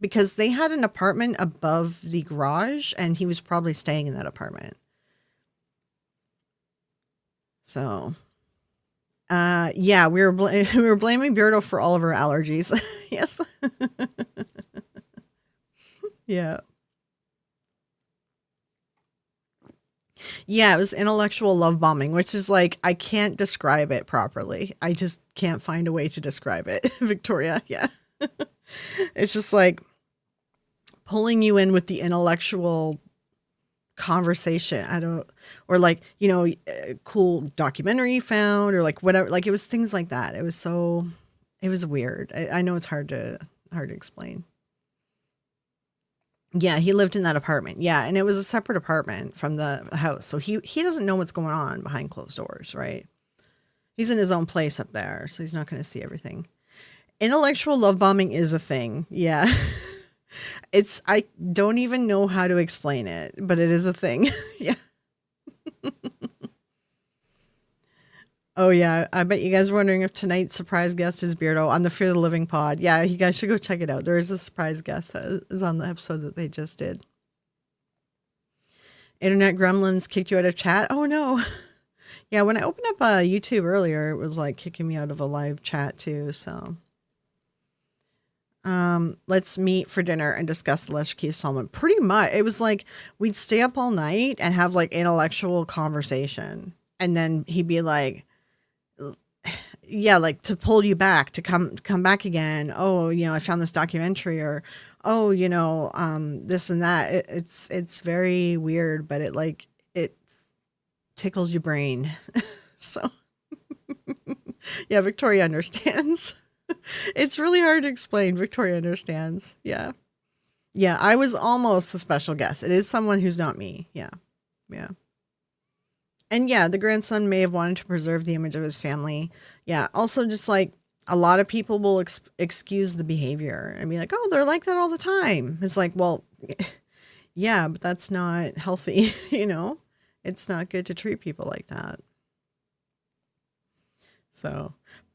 because they had an apartment above the garage and he was probably staying in that apartment. So, yeah, we were blaming Beardo for all of our allergies. Yes. Yeah. Yeah, it was intellectual love bombing, which is like, I can't describe it properly. I just can't find a way to describe it. Victoria, yeah. It's just like pulling you in with the intellectual conversation. Or like, cool documentary you found or like whatever. Like it was things like that. It was weird. I know it's hard to explain. Yeah, he lived in that apartment. Yeah, and it was a separate apartment from the house. So he doesn't know what's going on behind closed doors, right? He's in his own place up there, so he's not going to see everything. Intellectual love bombing is a thing. Yeah. I don't even know how to explain it, but it is a thing. Yeah. Oh yeah, I bet you guys are wondering if tonight's surprise guest is Beardo on the Fear the Living pod. Yeah, you guys should go check it out. There is a surprise guest that is on the episode that they just did. Internet gremlins kicked you out of chat. Oh no. Yeah, when I opened up YouTube earlier, it was like kicking me out of a live chat too. So, let's meet for dinner and discuss the Lester Keith Solomon. Pretty much, it was like we'd stay up all night and have like intellectual conversation, and then he'd be like, "Yeah, like to pull you back to come back again. Oh, I found this documentary, or oh, this and that. It's very weird, but it tickles your brain." So yeah, Victoria understands. It's really hard to explain. Victoria understands. Yeah. Yeah, I was almost the special guest. It is someone who's not me. Yeah. Yeah. And yeah, the grandson may have wanted to preserve the image of his family. Yeah. Also, just like a lot of people will excuse the behavior and be like, oh, they're like that all the time. It's like, well, yeah, but that's not healthy. It's not good to treat people like that. So,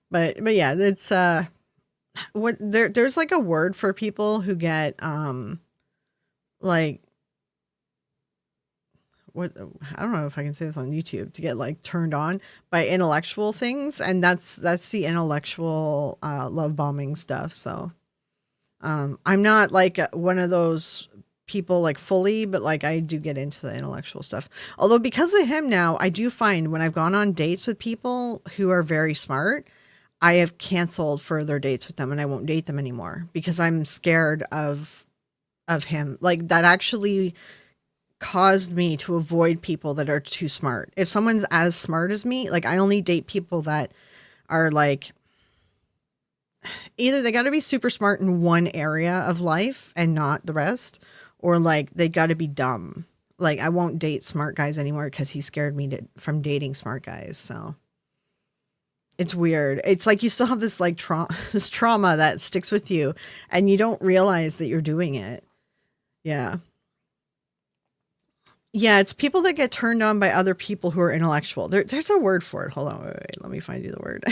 but yeah, it's what there's like a word for people who get like what, I don't know if I can say this on YouTube, to get like turned on by intellectual things, and that's the intellectual love bombing stuff. So I'm not like one of those people like fully, but like I do get into the intellectual stuff. Although because of him now, I do find when I've gone on dates with people who are very smart, I have canceled further dates with them and I won't date them anymore because I'm scared of him. Like that actually caused me to avoid people that are too smart. If someone's as smart as me, like I only date people that are like, either they got to be super smart in one area of life and not the rest, or like they got to be dumb. Like I won't date smart guys anymore because he scared me from dating smart guys. So it's weird. It's like you still have this like this trauma that sticks with you and you don't realize that you're doing it. Yeah. Yeah, it's people that get turned on by other people who are intellectual. There's a word for it. Hold on, wait. Let me find you the word.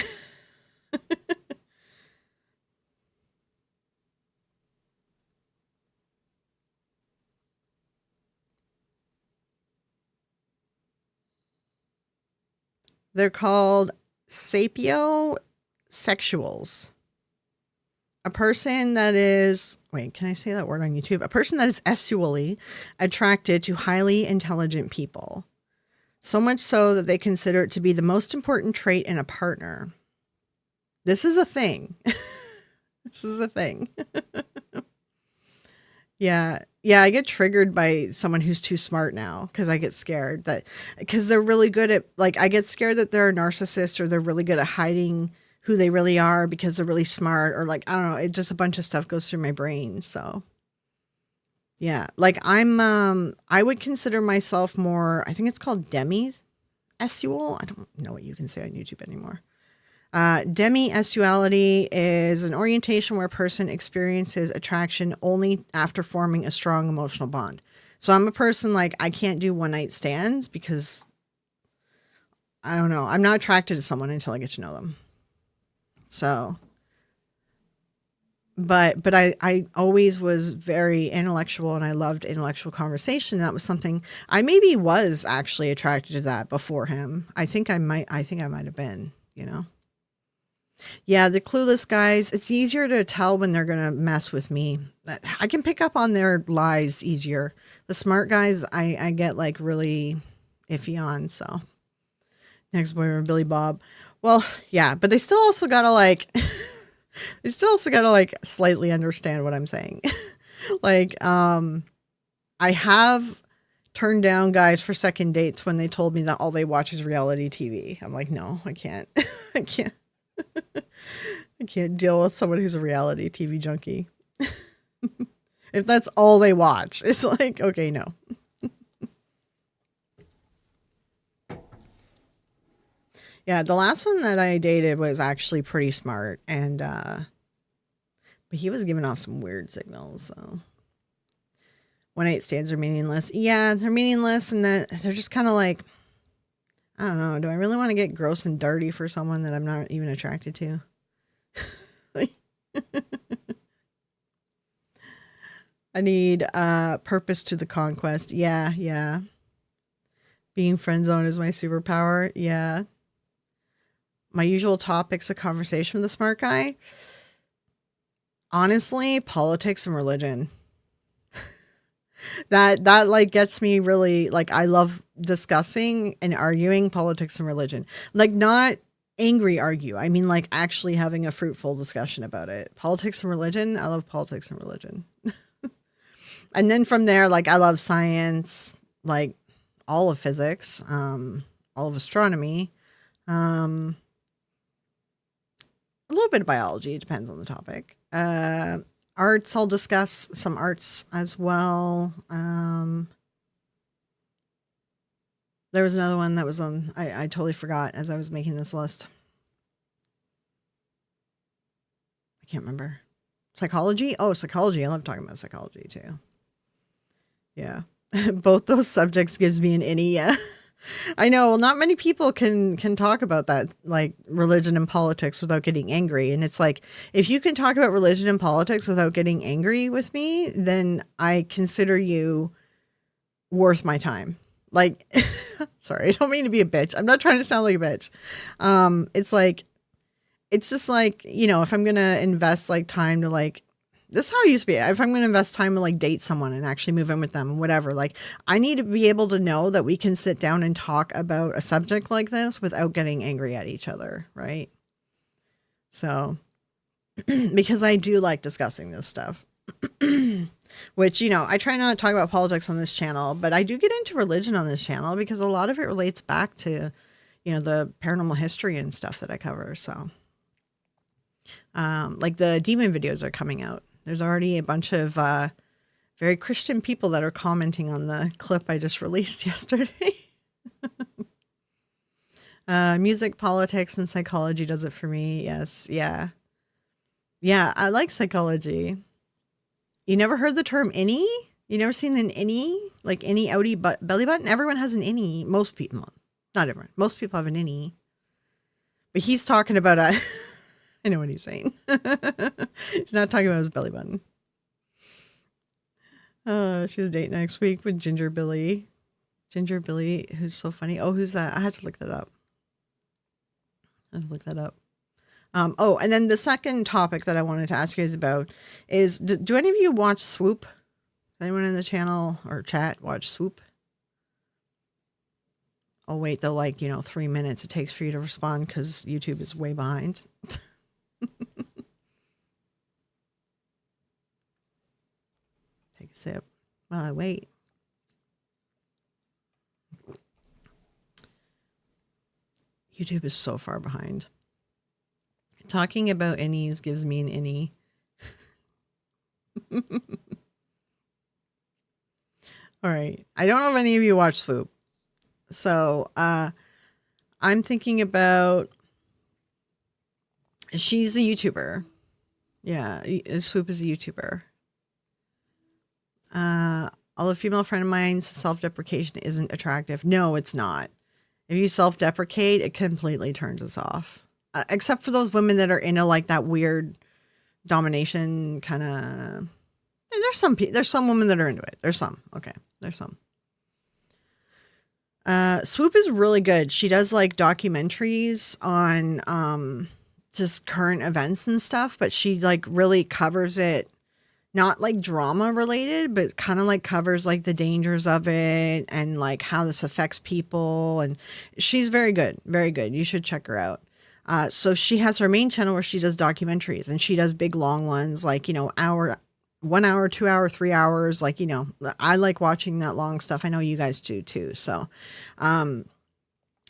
They're called sapiosexuals. A person that is, wait, can I say that word on YouTube? A person that is sexually attracted to highly intelligent people. So much so that they consider it to be the most important trait in a partner. This is a thing. This is a thing. Yeah. Yeah, I get triggered by someone who's too smart now because I get scared because they're really good at, like, I get scared that they're a narcissist or they're really good at hiding who they really are because they're really smart, or like, I don't know, it just a bunch of stuff goes through my brain. So yeah, like I would consider myself more, I think it's called demi-sexual. I don't know what you can say on YouTube anymore. Demi-sexuality is an orientation where a person experiences attraction only after forming a strong emotional bond. So I'm a person like I can't do one night stands because I don't know. I'm not attracted to someone until I get to know them. So, but I always was very intellectual and I loved intellectual conversation. That was something I maybe was actually attracted to that before him. I think I might have been, Yeah, the clueless guys, it's easier to tell when they're going to mess with me. I can pick up on their lies easier. The smart guys, I get like really iffy on. So next boyfriend, Billy Bob. Well, yeah, but they still also got to like, slightly understand what I'm saying. Like, I have turned down guys for second dates when they told me that all they watch is reality TV. I'm like, no, I can't. I can't. I can't deal with someone who's a reality TV junkie. If that's all they watch, it's like, okay, no. Yeah, the last one that I dated was actually pretty smart, and but he was giving off some weird signals. So one night stands are meaningless. Yeah, they're meaningless, and that they're just kind of like, I don't know. Do I really want to get gross and dirty for someone that I'm not even attracted to? I need purpose to the conquest. Yeah, yeah. Being friend zoned is my superpower. Yeah. My usual topics of conversation with the smart guy. Honestly, politics and religion. That like gets me really like I love discussing and arguing politics and religion. Like not angry argue. I mean like actually having a fruitful discussion about it. Politics and religion, I love politics and religion. And then from there like I love science, like all of physics, all of astronomy, a little bit of biology, it depends on the topic. Arts, I'll discuss some arts as well. There was another one that was on, I totally forgot as I was making this list. I can't remember. Psychology? Oh, psychology. I love talking about psychology too. Yeah. Both those subjects gives me an innie. Yeah. I know. Well, not many people can talk about that, like religion and politics, without getting angry. And it's like, if you can talk about religion and politics without getting angry with me, then I consider you worth my time. Like, sorry, I don't mean to be a bitch. I'm not trying to sound like a bitch. It's like, it's just like, you know, if I'm gonna invest like time to like this is how it used to be. If I'm going to invest time to like date someone and actually move in with them and whatever, like I need to be able to know that we can sit down and talk about a subject like this without getting angry at each other. Right. So, because I do like discussing this stuff, which, you know, I try not to talk about politics on this channel, but I do get into religion on this channel because a lot of it relates back to, you know, the paranormal history and stuff that I cover. So, like the demon videos are coming out. There's already a bunch of very Christian people that are commenting on the clip I just released yesterday. Music, politics, and psychology does it for me. Yes. Yeah. Yeah. I like psychology. You never heard the term innie? You never seen an innie? Like innie, outie, belly button? Everyone has an innie. Most people. Not everyone. Most people have an innie. But he's talking about a... I know what he's saying. He's not talking about his belly button. She has a date next week with Ginger Billy. Ginger Billy, who's so funny. Oh, who's that? I had to look that up. Oh, and then the second topic that I wanted to ask you guys about is, do any of you watch Swoop? Anyone in the channel or chat watch Swoop? Oh, wait, the 3 minutes it takes for you to respond because YouTube is way behind. Take a sip while I wait. YouTube is so far behind. Talking about innies gives me an innie. All right. I don't know if any of you watch Swoop. So I'm thinking about, she's a YouTuber. Yeah, Swoop is a YouTuber. Although a female friend of mine's self-deprecation isn't attractive. No, it's not. If you self-deprecate, it completely turns us off. Except for those women that are into like that weird domination kind of. There's some women that are into it. There's some. Okay, there's some. Swoop is really good. She does like documentaries on just current events and stuff, but she like really covers it. Not like drama related, but kind of like covers like the dangers of it and like how this affects people. And she's very good, very good. You should check her out. So she has her main channel where she does documentaries and she does big long ones, like, 1 hour, 2 hour, 3 hours. Like, I like watching that long stuff. I know you guys do too. So,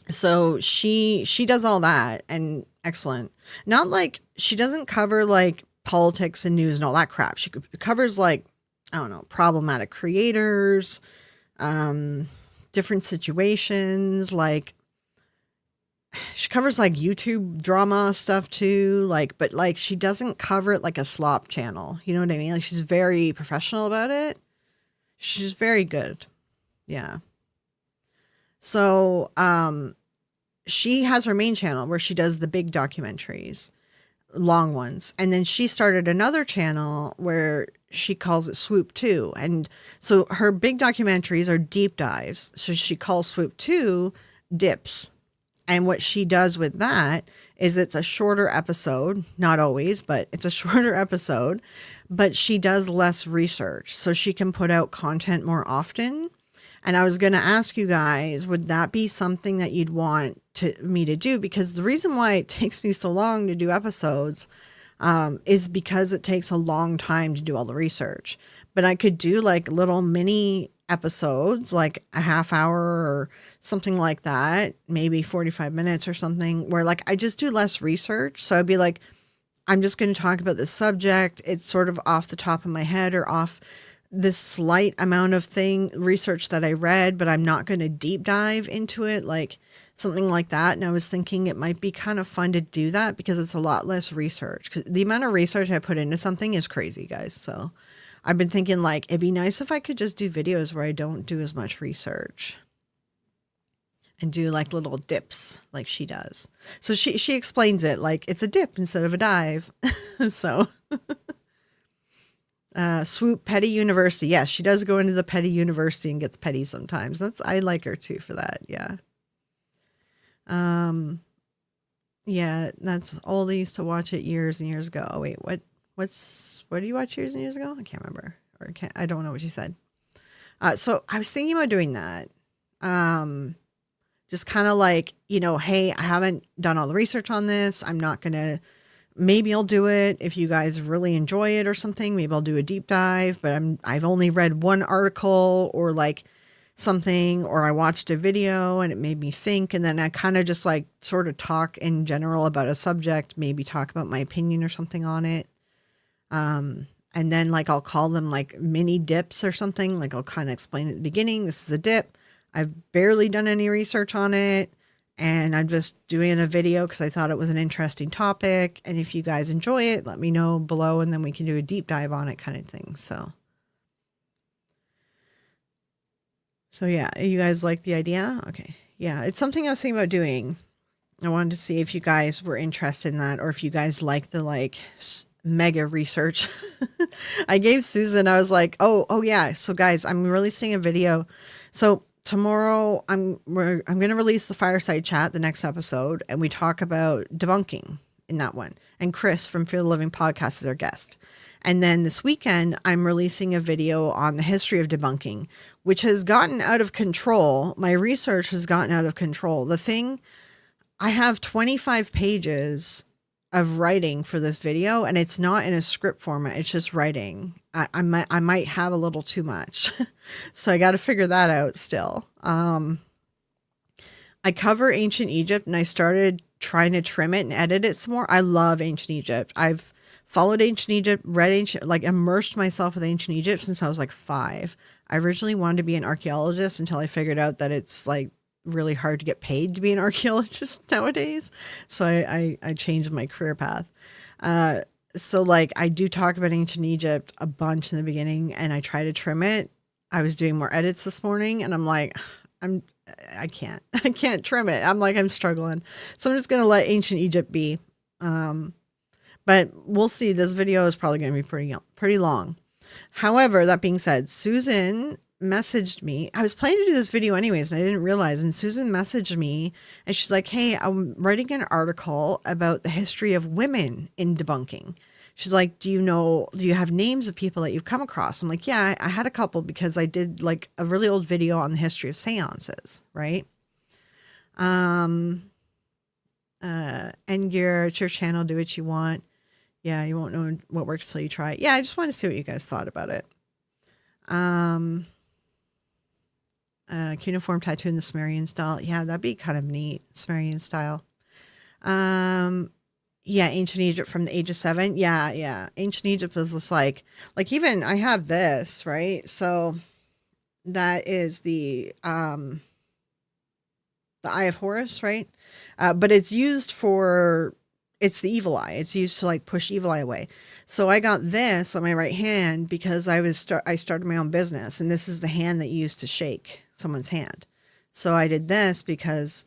so she does all that and excellent. Not like she doesn't cover like politics and news and all that crap. She covers like, I don't know, problematic creators, different situations. Like she covers like YouTube drama stuff too. But she doesn't cover it like a slop channel. You know what I mean? Like she's very professional about it. She's very good. Yeah. So, she has her main channel where she does the big documentaries, long ones. And then she started another channel where she calls it Swoop 2. And so her big documentaries are deep dives. So she calls Swoop 2 dips. And what she does with that is it's a shorter episode, not always, but it's a shorter episode, but she does less research. So she can put out content more often. And I was going to ask you guys, would that be something that you'd want me to do? Because the reason why it takes me so long to do episodes is because it takes a long time to do all the research. But I could do like little mini episodes, like a half hour or something like that, maybe 45 minutes or something, where like I just do less research. So I'd be like, I'm just going to talk about this subject. It's sort of off the top of my head or off this slight amount of research that I read, but I'm not going to deep dive into it, like something like that. And I was thinking it might be kind of fun to do that because it's a lot less research. 'Cause the amount of research I put into something is crazy, guys. So I've been thinking like, it'd be nice if I could just do videos where I don't do as much research and do like little dips like she does. So she explains it like it's a dip instead of a dive. So Swoop Petty University. Yes, she does go into the Petty University and gets petty sometimes. I like her too for that. Yeah. Yeah, that's old. I used to watch it years and years ago. Oh wait, what do you watch years and years ago? I can't remember. I don't know what you said. So I was thinking about doing that. Just kind of like, hey, I haven't done all the research on this. I'm not going to, maybe I'll do it if you guys really enjoy it or something. Maybe I'll do a deep dive, but I've only read one article or like something, or I watched a video and it made me think. And then I kind of just like sort of talk in general about a subject, maybe talk about my opinion or something on it. And then like, I'll call them like mini dips or something. Like I'll kind of explain at the beginning, this is a dip. I've barely done any research on it. And I'm just doing a video because I thought it was an interesting topic. And if you guys enjoy it, let me know below and then we can do a deep dive on it kind of thing. So yeah, you guys like the idea? Okay. Yeah, it's something I was thinking about doing. I wanted to see if you guys were interested in that or if you guys like the mega research. I gave Susan, I was like, oh yeah. So guys, I'm releasing a video. So tomorrow I'm going to release the fireside chat, the next episode, and we talk about debunking in that one. And Chris from Fear the Living Podcast is our guest. And then this weekend, I'm releasing a video on the history of debunking, which has gotten out of control. My research has gotten out of control. I have 25 pages of writing for this video, and it's not in a script format. It's just writing. I might have a little too much. So I got to figure that out still. I cover ancient Egypt, and I started trying to trim it and edit it some more. I love ancient Egypt. I've followed ancient Egypt, read ancient, immersed myself with ancient Egypt since I was 5. I originally wanted to be an archaeologist until I figured out that it's really hard to get paid to be an archaeologist nowadays. So I changed my career path. So I do talk about ancient Egypt a bunch in the beginning and I try to trim it. I was doing more edits this morning and I'm like, I can't trim it. I'm struggling. So I'm just going to let ancient Egypt be. But we'll see. This video is probably going to be pretty long. However, that being said, Susan messaged me. I was planning to do this video anyways, and I didn't realize. And Susan messaged me, and she's like, "Hey, I'm writing an article about the history of women in debunking." She's like, "Do you have names of people that you've come across?" I'm like, "Yeah, I had a couple because I did a really old video on the history of seances, right?" And it's your channel. Do what you want. Yeah, you won't know what works till you try it. Yeah, I just want to see what you guys thought about it. Cuneiform tattoo in the Sumerian style. Yeah, that'd be kind of neat. Sumerian style. Yeah, ancient Egypt from the age of 7. Yeah. Ancient Egypt was just even I have this, right? So that is the Eye of Horus, right? But it's used it's the evil eye. It's used to push evil eye away. So I got this on my right hand because I started my own business, and this is the hand that you use to shake someone's hand. So I did this because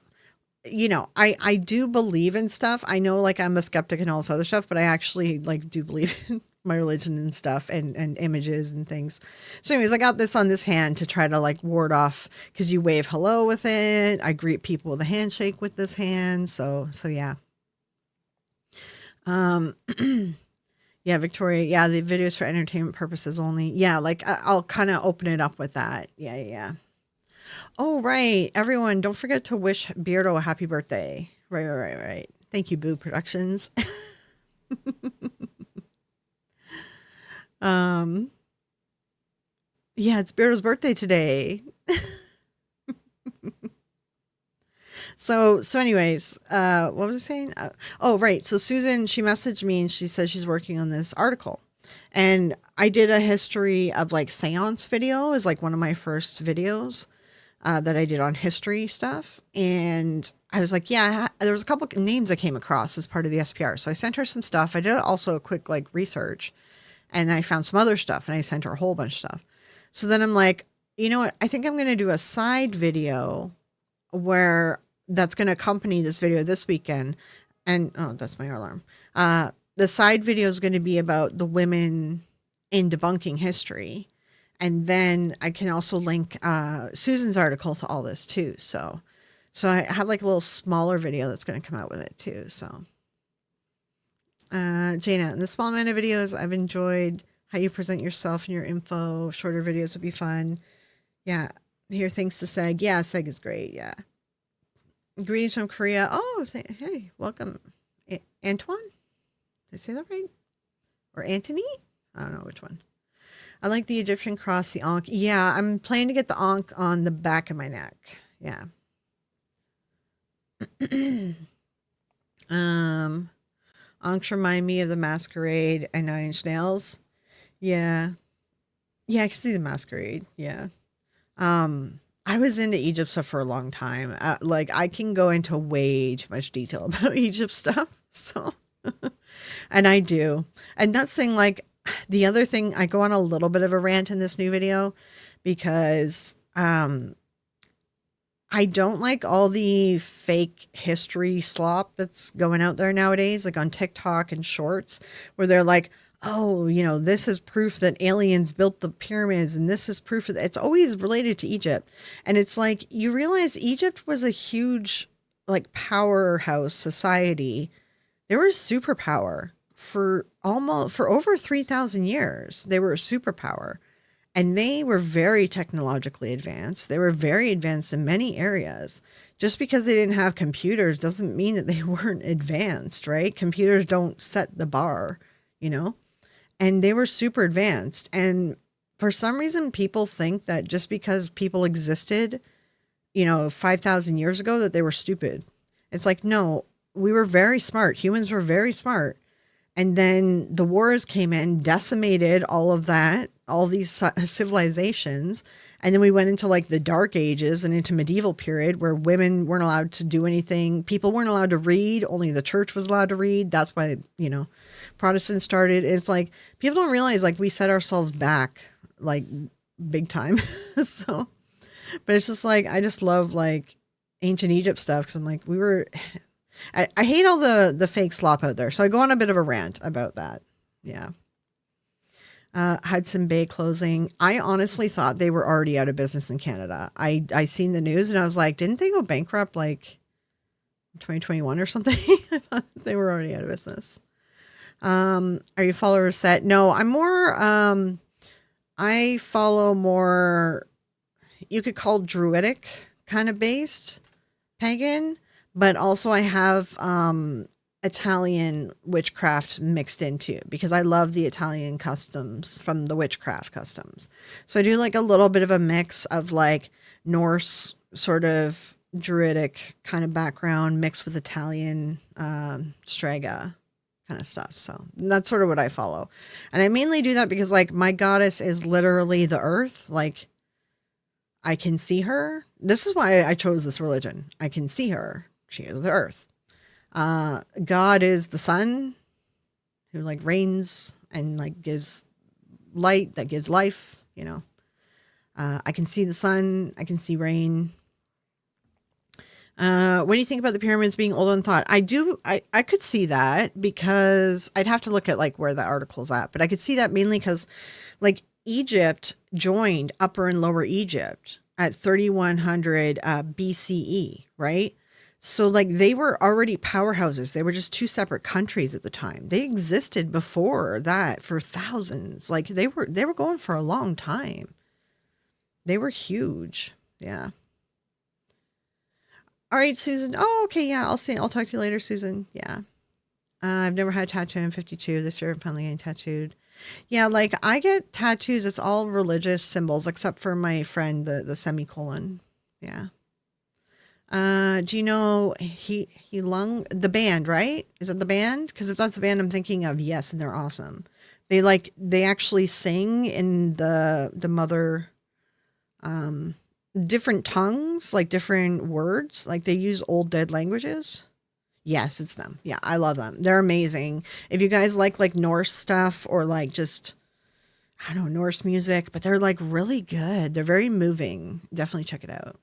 I do believe in stuff. I know like I'm a skeptic and all this other stuff, but I actually like do believe in my religion and stuff and images and things. So anyways, I got this on this hand to try to like ward off because you wave hello with it. I greet people with a handshake with this hand. So yeah. Um yeah, Victoria, yeah, the videos for entertainment purposes only. Yeah, like I'll kind of open it up with that. Yeah. Oh, right. Everyone, don't forget to wish Beardo a happy birthday. Right. Thank you, Boo Productions. um, yeah, it's Beardo's birthday today. So anyways, what was I saying? Oh, right. So Susan, she messaged me and she said she's working on this article. And I did a history of like seance video is like one of my first videos. That I did on history stuff. And I was like, yeah, there was a couple names I came across as part of the SPR. So I sent her some stuff. I did also a quick like research and I found some other stuff and I sent her a whole bunch of stuff. So then I'm like, you know what? I think I'm going to do a side video where that's going to accompany this video this weekend. And oh, that's my alarm. The side video is going to be about the women in debunking history. And then I can also link Susan's article to all this too. So I have like a little smaller video that's going to come out with it too. So Jana, in the small amount of videos, I've enjoyed how you present yourself and your info. Shorter videos would be fun. Yeah. Here, thanks to Seg. Yeah, Seg is great. Yeah. Greetings from Korea. Oh, hey, welcome. Antoine? Did I say that right? Or Anthony? I don't know which one. I like the Egyptian cross, the ankh. Yeah, I'm planning to get the ankh on the back of my neck. Yeah. Ankhs remind me of the Masquerade and Nine Inch Nails. Yeah. Yeah, I can see the Masquerade. Yeah. I was into Egypt stuff for a long time. Like I can go into way too much detail about Egypt stuff. So, and I do. And that's the thing, like, the other thing, I go on a little bit of a rant in this new video because I don't like all the fake history slop that's going out there nowadays, like on TikTok and shorts, where they're like, oh, this is proof that aliens built the pyramids and this is proof that it's always related to Egypt. And it's like, you realize Egypt was a huge like powerhouse society. They were a superpower for over 3,000 years. They were a superpower and they were very technologically advanced. They were very advanced in many areas. Just because they didn't have computers doesn't mean that they weren't advanced, right? Computers don't set the bar, and they were super advanced. And for some reason, people think that just because people existed, 5,000 years ago, that they were stupid. It's like, no, we were very smart. Humans were very smart. And then the wars came in, decimated all of that, all these civilizations. And then we went into like the dark ages and into medieval period where women weren't allowed to do anything. People weren't allowed to read. Only the church was allowed to read. That's why, Protestants started. It's like, people don't realize like we set ourselves back like big time. So, but it's just like, I just love like ancient Egypt stuff. Cause I'm like, I hate all the fake slop out there. So I go on a bit of a rant about that. Yeah. Hudson Bay closing. I honestly thought they were already out of business in Canada. I seen the news and I was like, didn't they go bankrupt like 2021 or something? I thought they were already out of business. Are you followers set? No, I'm more, I follow more, you could call druidic kind of based pagan, but also I have, Italian witchcraft mixed into because I love the Italian customs from the witchcraft customs. So I do like a little bit of a mix of like Norse sort of druidic kind of background mixed with Italian strega kind of stuff. So that's sort of what I follow. And I mainly do that because like my goddess is literally the earth. Like I can see her. This is why I chose this religion. I can see her. She is the earth. God is the sun who like reigns and like gives light that gives life, I can see the sun. I can see rain. What do you think about the pyramids being older than thought? I could see that because I'd have to look at like where the article's at, but I could see that mainly because like Egypt joined Upper and Lower Egypt at 3100 BCE, right? So like they were already powerhouses. They were just two separate countries at the time. They existed before that for thousands. Like they were going for a long time. They were huge. Yeah. All right, Susan. Oh, okay. Yeah, I'll talk to you later, Susan. Yeah. I've never had a tattoo. I'm 52 this year. I'm finally getting tattooed. Yeah, like I get tattoos. It's all religious symbols except for my friend, the semicolon. Yeah. Do you know he lung the band, right? Is it the band? Because if that's the band I'm thinking of, yes, and they're awesome. They actually sing in the mother different tongues, like different words. Like they use old dead languages. Yes, it's them. Yeah, I love them. They're amazing. If you guys like Norse stuff or like just I don't know, Norse music, but they're like really good. They're very moving. Definitely check it out.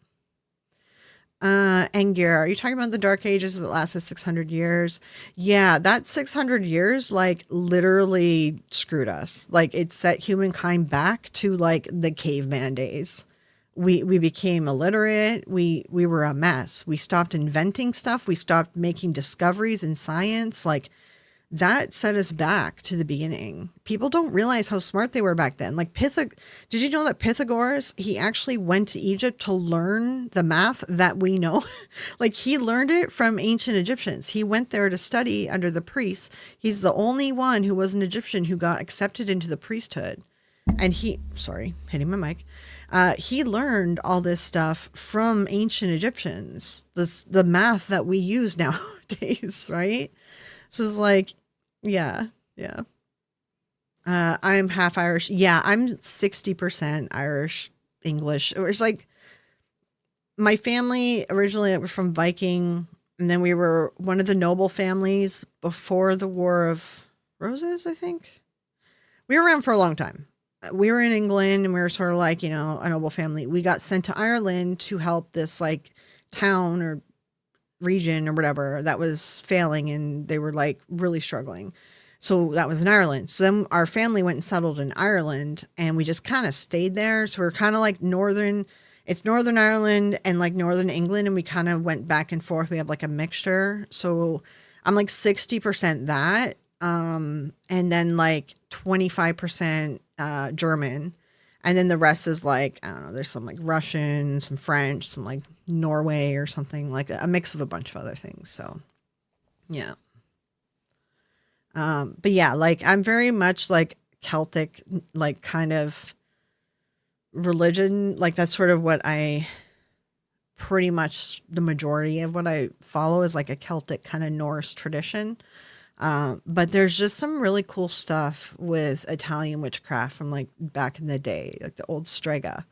Angir, are you talking about the dark ages that lasted 600 years? Yeah, that 600 years like literally screwed us. Like it set humankind back to like the caveman days. We became illiterate. We were a mess. We stopped inventing stuff. We stopped making discoveries in science. Like that set us back to the beginning. People don't realize how smart they were back then. Like did you know that Pythagoras, he actually went to Egypt to learn the math that we know? Like he learned it from ancient Egyptians. He went there to study under the priests. He's the only one who was an Egyptian who got accepted into the priesthood. And sorry, hitting my mic. He learned all this stuff from ancient Egyptians. The math that we use nowadays, right? So it's like, yeah. I'm half Irish. Yeah, I'm 60% Irish, English. It's like my family originally were from Viking, and then we were one of the noble families before the War of Roses, I think. We were around for a long time. We were in England and we were sort of like, a noble family. We got sent to Ireland to help this like town or region or whatever that was failing, and they were like really struggling. So that was in Ireland. So then our family went and settled in Ireland, and we just kind of stayed there. So we're kind of like it's Northern Ireland and like Northern England, and we kind of went back and forth. We have like a mixture. So I'm like 60% that, and then like 25% German, and then the rest is like, I don't know, there's some like Russian, some French, some like Norway or something, like a mix of a bunch of other things. So yeah. But yeah, like I'm very much like Celtic, like kind of religion. Like that's sort of what pretty much the majority of what I follow is like a Celtic kind of Norse tradition. But there's just some really cool stuff with Italian witchcraft from like back in the day, like the old Strega,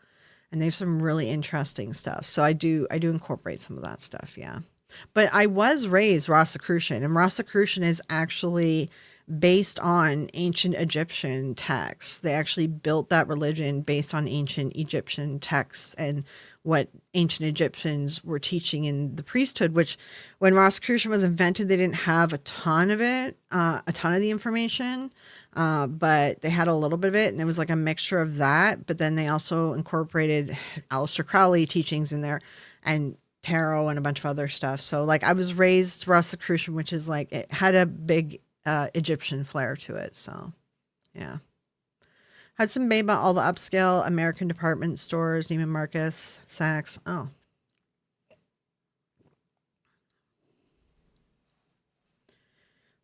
and they have some really interesting stuff. So I do incorporate some of that stuff. Yeah. But I was raised Rosicrucian, and Rosicrucian is actually based on ancient Egyptian texts. They actually built that religion based on ancient Egyptian texts and what ancient Egyptians were teaching in the priesthood, which when Rosicrucian was invented, they didn't have a ton of it, a ton of the information, but they had a little bit of it, and it was like a mixture of that. But then they also incorporated Aleister Crowley teachings in there and tarot and a bunch of other stuff. So like I was raised Rosicrucian, which is like, it had a big Egyptian flair to it. So yeah. Hudson Bay bought all the upscale American department stores, Neiman Marcus, Saks. Oh.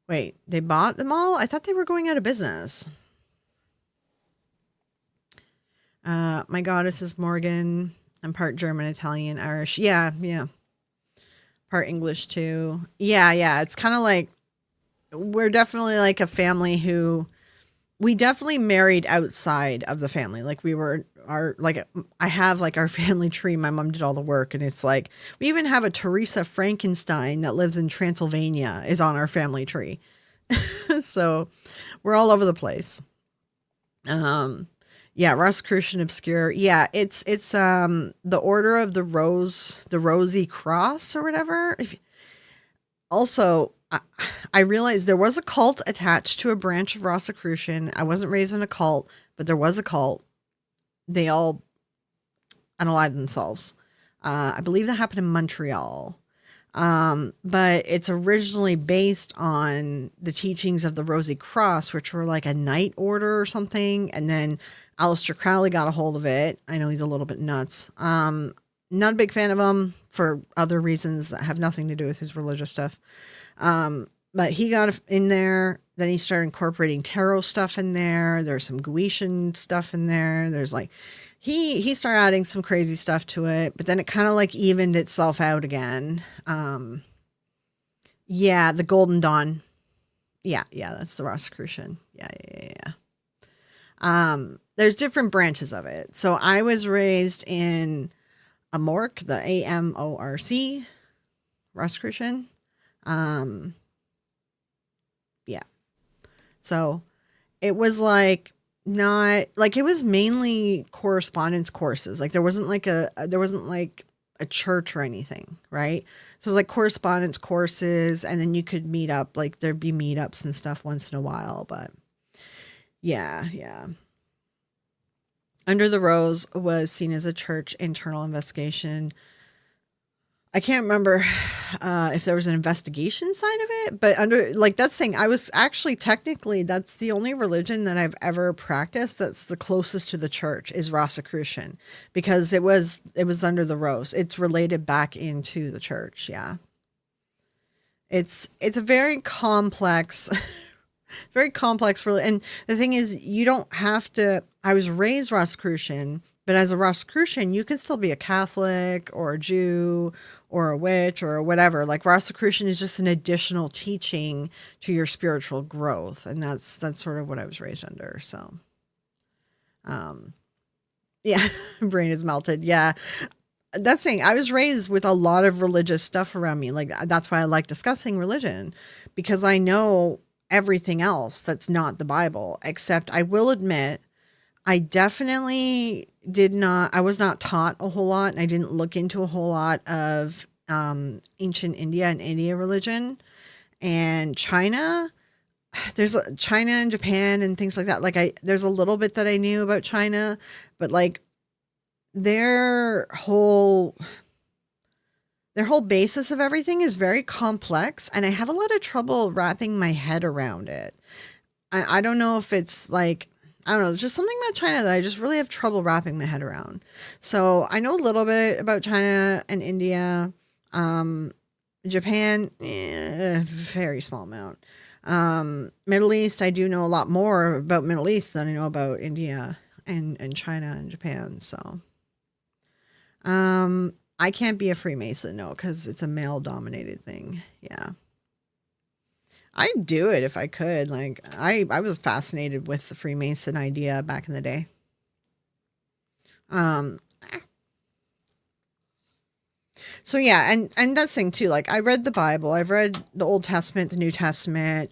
Wait, they bought them all? I thought they were going out of business. My goddess is Morgan. I'm part German, Italian, Irish. Yeah. Part English too. Yeah. It's kind of like, we're definitely like a family who we definitely married outside of the family. Like I have like our family tree. My mom did all the work, and it's like, we even have a Teresa Frankenstein that lives in Transylvania is on our family tree. So we're all over the place. Yeah, Rosicrucian obscure. Yeah, it's the Order of the Rosy Cross or whatever. Also, I realized there was a cult attached to a branch of Rosicrucian. I wasn't raised in a cult, but there was a cult. They all unalived themselves. I believe that happened in Montreal. But it's originally based on the teachings of the Rosy Cross, which were like a night order or something. And then Aleister Crowley got a hold of it. I know he's a little bit nuts. Not a big fan of him for other reasons that have nothing to do with his religious stuff. But he got in there. Then he started incorporating tarot stuff in there. There's some Goetian stuff in there. There's like, he started adding some crazy stuff to it, but then it kind of like evened itself out again. Yeah, the Golden Dawn. Yeah, that's the Rosicrucian. Yeah. There's different branches of it. So I was raised in Amorc, the AMORC, Rosicrucian. Yeah. So it was like not like it was mainly correspondence courses. Like there wasn't like a church or anything, right? So it was like correspondence courses, and then you could meet up. Like there'd be meetups and stuff once in a while, but yeah. Under the Rose was seen as a church internal investigation. I can't remember if there was an investigation side of it, but under like that's the thing. I was actually technically that's the only religion that I've ever practiced that's the closest to the church is Rosicrucian, because it was under the Rose. It's related back into the church. Yeah, it's a very complex, very complex. And the thing is, you don't have to. I was raised Rosicrucian. But as a Rosicrucian, you can still be a Catholic or a Jew or a witch or whatever. Like Rosicrucian is just an additional teaching to your spiritual growth. And that's sort of what I was raised under. So, yeah, brain is melted. Yeah. That's the thing. I was raised with a lot of religious stuff around me. Like that's why I like discussing religion, because I know everything else that's not the Bible, except I will admit I definitely I was not taught a whole lot, and I didn't look into a whole lot of ancient India and India religion and China. There's China and Japan and things like that. Like there's a little bit that I knew about China, but like their whole basis of everything is very complex, and I have a lot of trouble wrapping my head around it. I don't know if it's like, I don't know, there's just something about China that I just really have trouble wrapping my head around. So I know a little bit about China and India. Japan, very small amount. Middle East, I do know a lot more about Middle East than I know about India and China and Japan. So I can't be a Freemason, no, because it's a male-dominated thing. Yeah. I'd do it if I could. Like I was fascinated with the Freemason idea back in the day. So yeah, and that's the thing too. Like I read the Bible, I've read the Old Testament, the New Testament.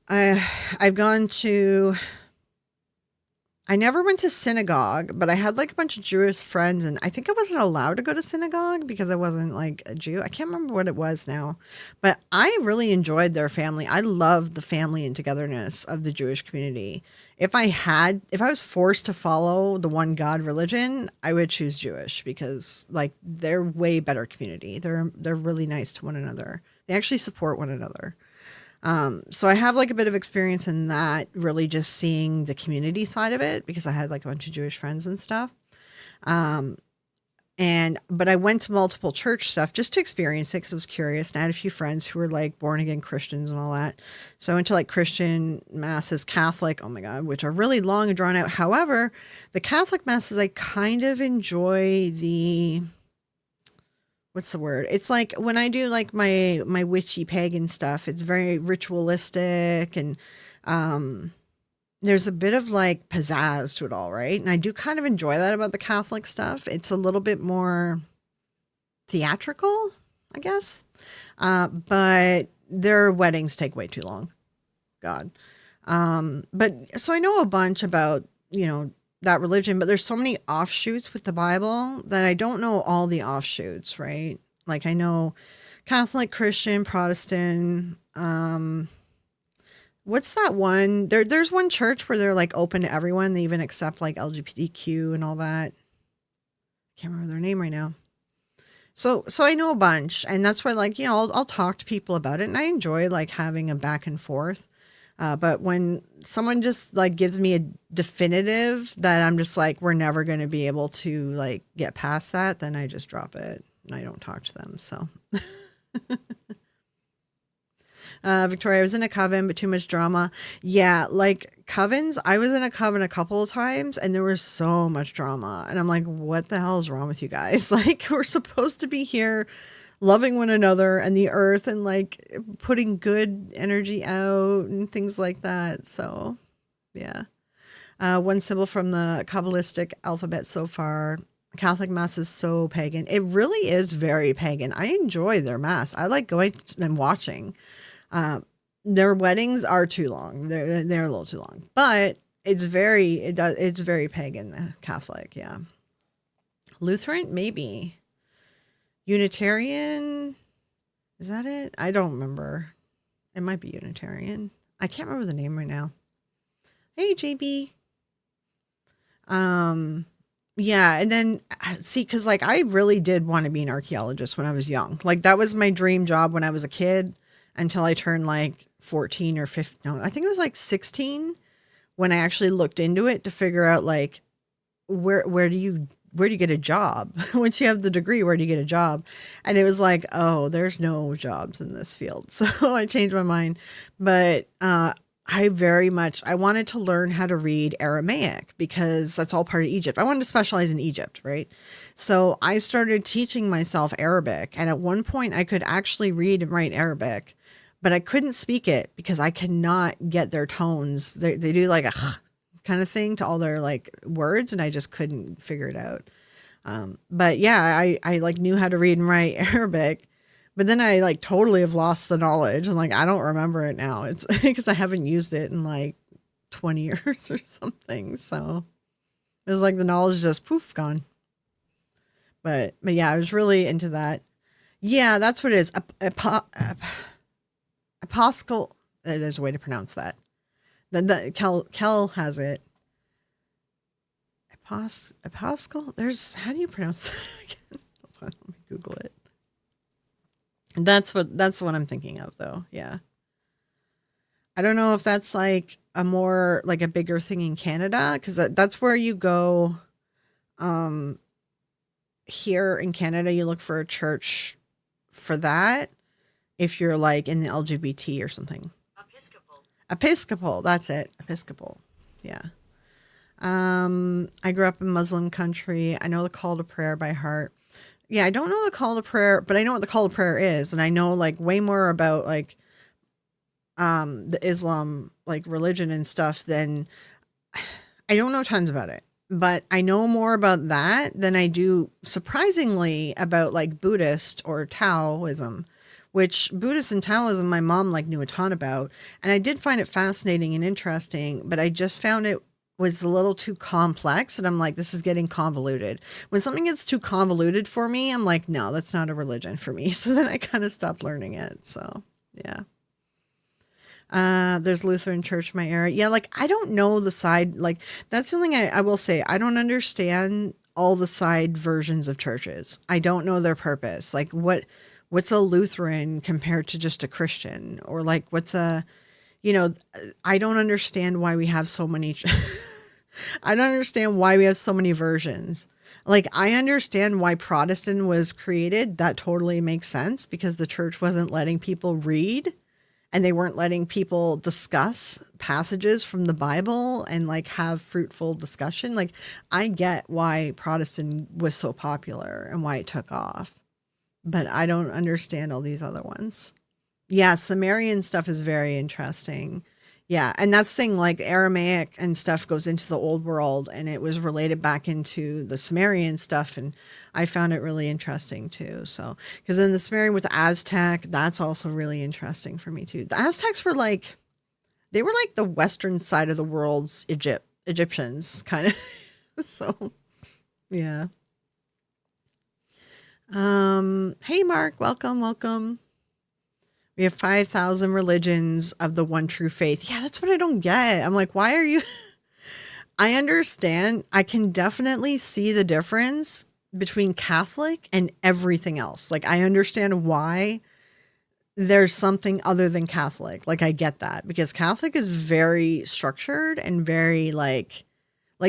I've gone to. I never went to synagogue, but I had like a bunch of Jewish friends, and I think I wasn't allowed to go to synagogue because I wasn't like a Jew. I can't remember what it was now, but I really enjoyed their family. I loved the family and togetherness of the Jewish community. If I was forced to follow the one God religion, I would choose Jewish, because like they're way better community. They're really nice to one another. They actually support one another. So I have like a bit of experience in that, really just seeing the community side of it, because I had like a bunch of Jewish friends and stuff. But I went to multiple church stuff just to experience it because I was curious. And I had a few friends who were like born again Christians and all that. So I went to like Christian masses, Catholic, oh my God, which are really long and drawn out. However, the Catholic masses, I kind of enjoy what's the word? It's like when I do like my witchy pagan stuff, it's very ritualistic, and there's a bit of like pizzazz to it all, right? And I do kind of enjoy that about the Catholic stuff. It's a little bit more theatrical, I guess. But their weddings take way too long. God. But so I know a bunch about, that religion, but there's so many offshoots with the Bible that I don't know all the offshoots, right? Like I know Catholic, Christian, Protestant. What's that one? There's one church where they're like open to everyone. They even accept like LGBTQ and all that. Can't remember their name right now. So I know a bunch, and that's why like I'll talk to people about it, and I enjoy like having a back and forth. But when someone just like gives me a definitive that I'm just like we're never going to be able to like get past that, then I just drop it and I don't talk to them. So. Victoria, I was in a coven, but too much drama. Yeah, like covens, I was in a coven a couple of times and there was so much drama. And I'm like, what the hell is wrong with you guys? Like, we're supposed to be here loving one another and the earth and like putting good energy out and things like that. So, yeah. One symbol from the Kabbalistic alphabet so far. Catholic Mass is so pagan. It really is very pagan. I enjoy their Mass. I like going and watching. Their weddings are too long. They're a little too long, but it's very pagan Catholic. Yeah. Lutheran, maybe. Unitarian. Is that it? I don't remember. It might be Unitarian. I can't remember the name right now. Hey, JB. Yeah. And then see, cause like I really did want to be an archaeologist when I was young. Like that was my dream job when I was a kid. Until I turned like 14 or 15. No, I think it was like 16 when I actually looked into it to figure out like where do you get a job? Once you have the degree, where do you get a job? And it was like, oh, there's no jobs in this field. So I changed my mind. But I wanted to learn how to read Aramaic because that's all part of Egypt. I wanted to specialize in Egypt, right? So I started teaching myself Arabic. And at one point I could actually read and write Arabic, but I couldn't speak it because I cannot get their tones. They do like a kind of thing to all their like words, and I just couldn't figure it out. But yeah, I like knew how to read and write Arabic, but then I like totally have lost the knowledge, and like I don't remember it now. It's because I haven't used it in like 20 years or something. So it was like the knowledge just poof gone. But yeah, I was really into that. Yeah, that's what it is. Apostle. There's a way to pronounce that. The Kel has it. Apostle. There's how do you pronounce that again? Hold on, let me Google it. That's the one I'm thinking of though. Yeah. I don't know if that's like a more like a bigger thing in Canada because that's where you go. Here in Canada, you look for a church for that if you're like in the LGBT or something. Episcopal, that's it. Episcopal. Yeah. I grew up in Muslim country. I know the call to prayer by heart. Yeah, I don't know the call to prayer, but I know what the call to prayer is, and I know like way more about like the Islam like religion and stuff than I don't know tons about it. But I know more about that than I do, surprisingly, about like Buddhist or Taoism, which Buddhist and Taoism, my mom like knew a ton about. And I did find it fascinating and interesting, but I just found it was a little too complex. And I'm like, this is getting convoluted. When something gets too convoluted for me, I'm like, no, that's not a religion for me. So then I kind of stopped learning it. So yeah. There's Lutheran church in my area. Yeah, like I don't know the side, like that's something I will say. I don't understand all the side versions of churches. I don't know their purpose. Like what's a Lutheran compared to just a Christian? Or like what's a, I don't understand why we have so many I don't understand why we have so many versions. Like I understand why Protestant was created. That totally makes sense because the church wasn't letting people read. And they weren't letting people discuss passages from the Bible and like have fruitful discussion. Like I get why Protestant was so popular and why it took off, but I don't understand all these other ones. Yeah. Sumerian stuff is very interesting. Yeah. And that's the thing, like Aramaic and stuff goes into the old world and it was related back into the Sumerian stuff. And I found it really interesting too. So, because then the Sumerian with the Aztec, that's also really interesting for me too. The Aztecs were like, They were like the western side of the world's Egyptians, kind of. So, yeah. Hey, Mark, welcome, welcome. We have 5,000 religions of the one true faith. Yeah, that's what I don't get. I'm like, why are you? I understand. I can definitely see the difference between Catholic and everything else. Like, I understand why there's something other than Catholic. Like, I get that because Catholic is very structured and very like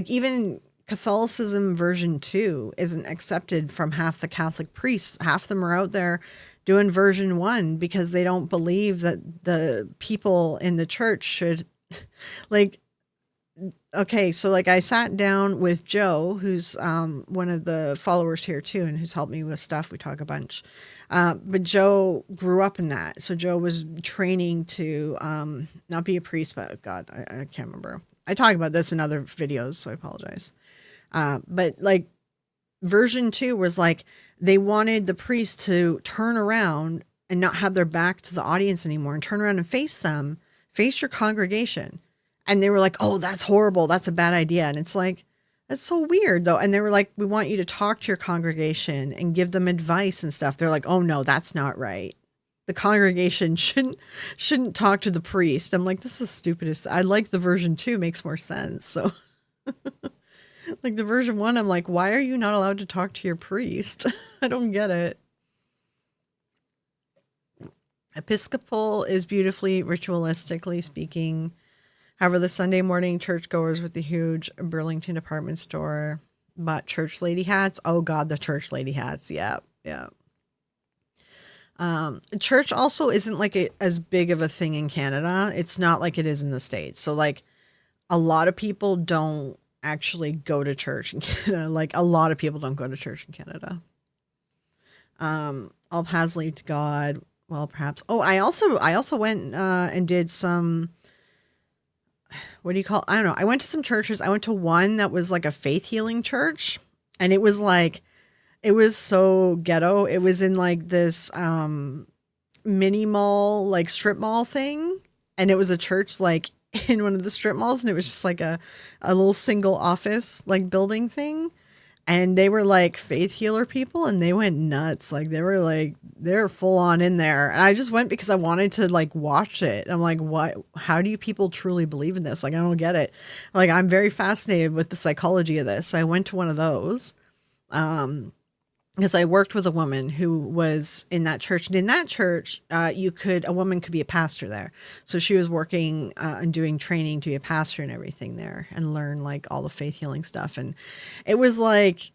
even Catholicism version 2 isn't accepted from half the Catholic priests. Half of them are out there doing version 1 because they don't believe that the people in the church should like. Okay, so like I sat down with Joe, who's one of the followers here too, and who's helped me with stuff. We talk a bunch, but Joe grew up in that. So Joe was training to not be a priest, but God, I can't remember. I talk about this in other videos, so I apologize. But like version 2 was like they wanted the priest to turn around and not have their back to the audience anymore and turn around and face them, face your congregation. And they were like, oh, that's horrible. That's a bad idea. And it's like, that's so weird though. And they were like, we want you to talk to your congregation and give them advice and stuff. They're like, oh no, that's not right. The congregation shouldn't talk to the priest. I'm like, this is the stupidest. I like the version 2 makes more sense. So like the version 1, I'm like, why are you not allowed to talk to your priest? I don't get it. Episcopal is beautifully ritualistically speaking. However, the Sunday morning churchgoers with the huge Burlington department store bought church lady hats. Oh God, the church lady hats. Yeah. Yeah. Church also isn't like as big of a thing in Canada. It's not like it is in the States. So like a lot of people don't actually go to church in Canada. Like a lot of people don't go to church in Canada. All paths lead to God. Well, perhaps. Oh, I also went and did some, what do you call? I don't know. I went to some churches. I went to one that was like a faith healing church, and it was like, it was so ghetto. It was in like this mini mall, like strip mall thing, and it was a church like in one of the strip malls, and it was just like a little single office like building thing. And they were like faith healer people, and they went nuts. Like they were full on in there. And I just went because I wanted to like watch it. I'm like, what? How do you people truly believe in this? Like, I don't get it. Like, I'm very fascinated with the psychology of this. So I went to one of those. Because I worked with a woman who was in that church, and in that church, a woman could be a pastor there. So she was working and doing training to be a pastor and everything there, and learn like all the faith healing stuff. And it was like,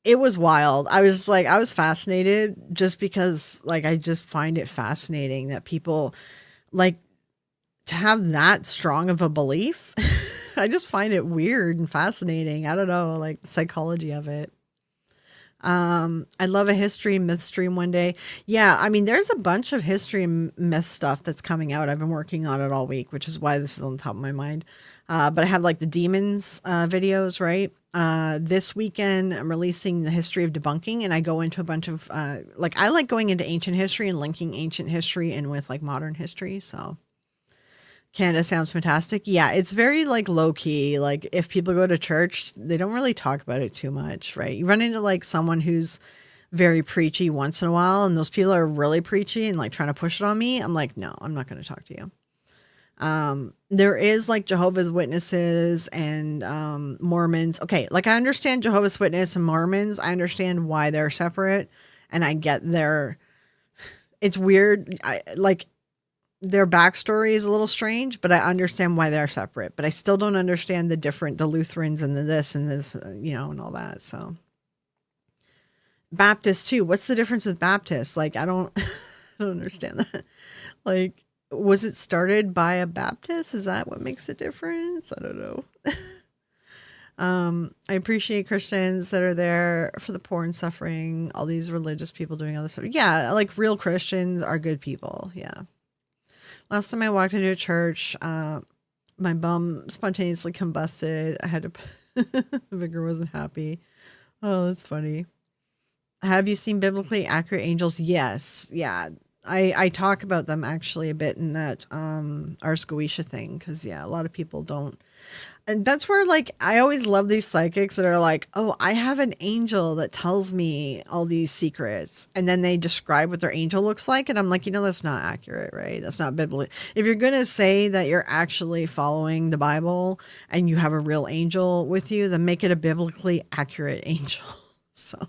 it was wild. I was like, I was fascinated just because like, I just find it fascinating that people like to have that strong of a belief. I just find it weird and fascinating. I don't know, like the psychology of it. I'd love a history myth stream one day. Yeah, I mean, there's a bunch of history and myth stuff that's coming out. I've been working on it all week, which is why this is on top of my mind. But I have like the demons videos, right? This weekend, I'm releasing the history of debunking, and I go into a bunch of like, I like going into ancient history and linking ancient history in with like modern history. So Canada sounds fantastic. Yeah, it's very like low key. Like if people go to church, they don't really talk about it too much, right? You run into like someone who's very preachy once in a while, and those people are really preachy and like trying to push it on me. I'm like, no, I'm not going to talk to you. There is like Jehovah's Witnesses and Mormons. Okay, like I understand Jehovah's Witness and Mormons. I understand why they're separate, and I get it's weird. Their backstory is a little strange, but I understand why they're separate. But I still don't understand the Lutherans and the this and this, and all that. So Baptists too. What's the difference with Baptists? Like, I don't understand that. Like, was it started by a Baptist? Is that what makes a difference? I don't know. I appreciate Christians that are there for the poor and suffering, all these religious people doing all this stuff. Yeah, like real Christians are good people. Yeah. Last time I walked into a church, my bum spontaneously combusted. I had to, the vicar wasn't happy. Oh, that's funny. Have you seen biblically accurate angels? Yes. Yeah. I talk about them actually a bit in that Ars Goetia thing, because yeah, a lot of people don't. And that's where, like, I always love these psychics that are like, oh, I have an angel that tells me all these secrets. And then they describe what their angel looks like. And I'm like, that's not accurate, right? That's not biblical. If you're going to say that you're actually following the Bible and you have a real angel with you, then make it a biblically accurate angel. So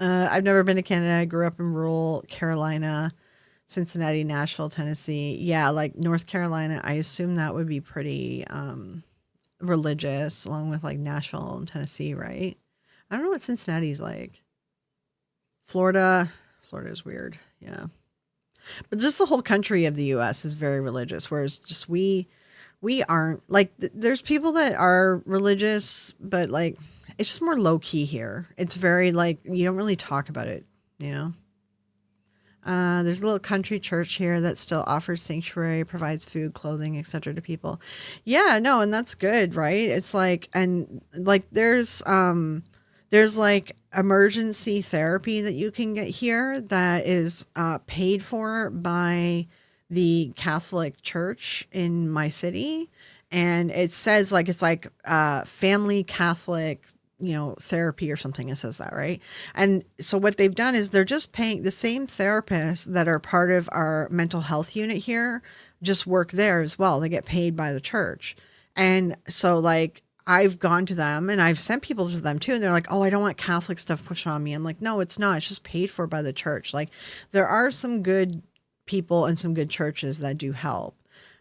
I've never been to Canada. I grew up in rural Carolina. Cincinnati, Nashville, Tennessee. Yeah, like North Carolina, I assume that would be pretty religious, along with like Nashville and Tennessee, right? I don't know what Cincinnati's like. Florida is weird. Yeah. But just the whole country of the US is very religious, whereas just we aren't. Like there's people that are religious, but like it's just more low key here. It's very like you don't really talk about it, you know? There's a little country church here that still offers sanctuary, provides food, clothing, etc. to people. Yeah, no, and that's good, right? It's like, and like there's like emergency therapy that you can get here that is paid for by the Catholic Church in my city, and it says like it's like family Catholic therapy or something. It says that, right? And so what they've done is they're just paying the same therapists that are part of our mental health unit here, just work there as well. They get paid by the church. And so like I've gone to them and I've sent people to them too. And they're like, oh, I don't want Catholic stuff pushed on me. I'm like, no, it's not. It's just paid for by the church. Like there are some good people and some good churches that do help.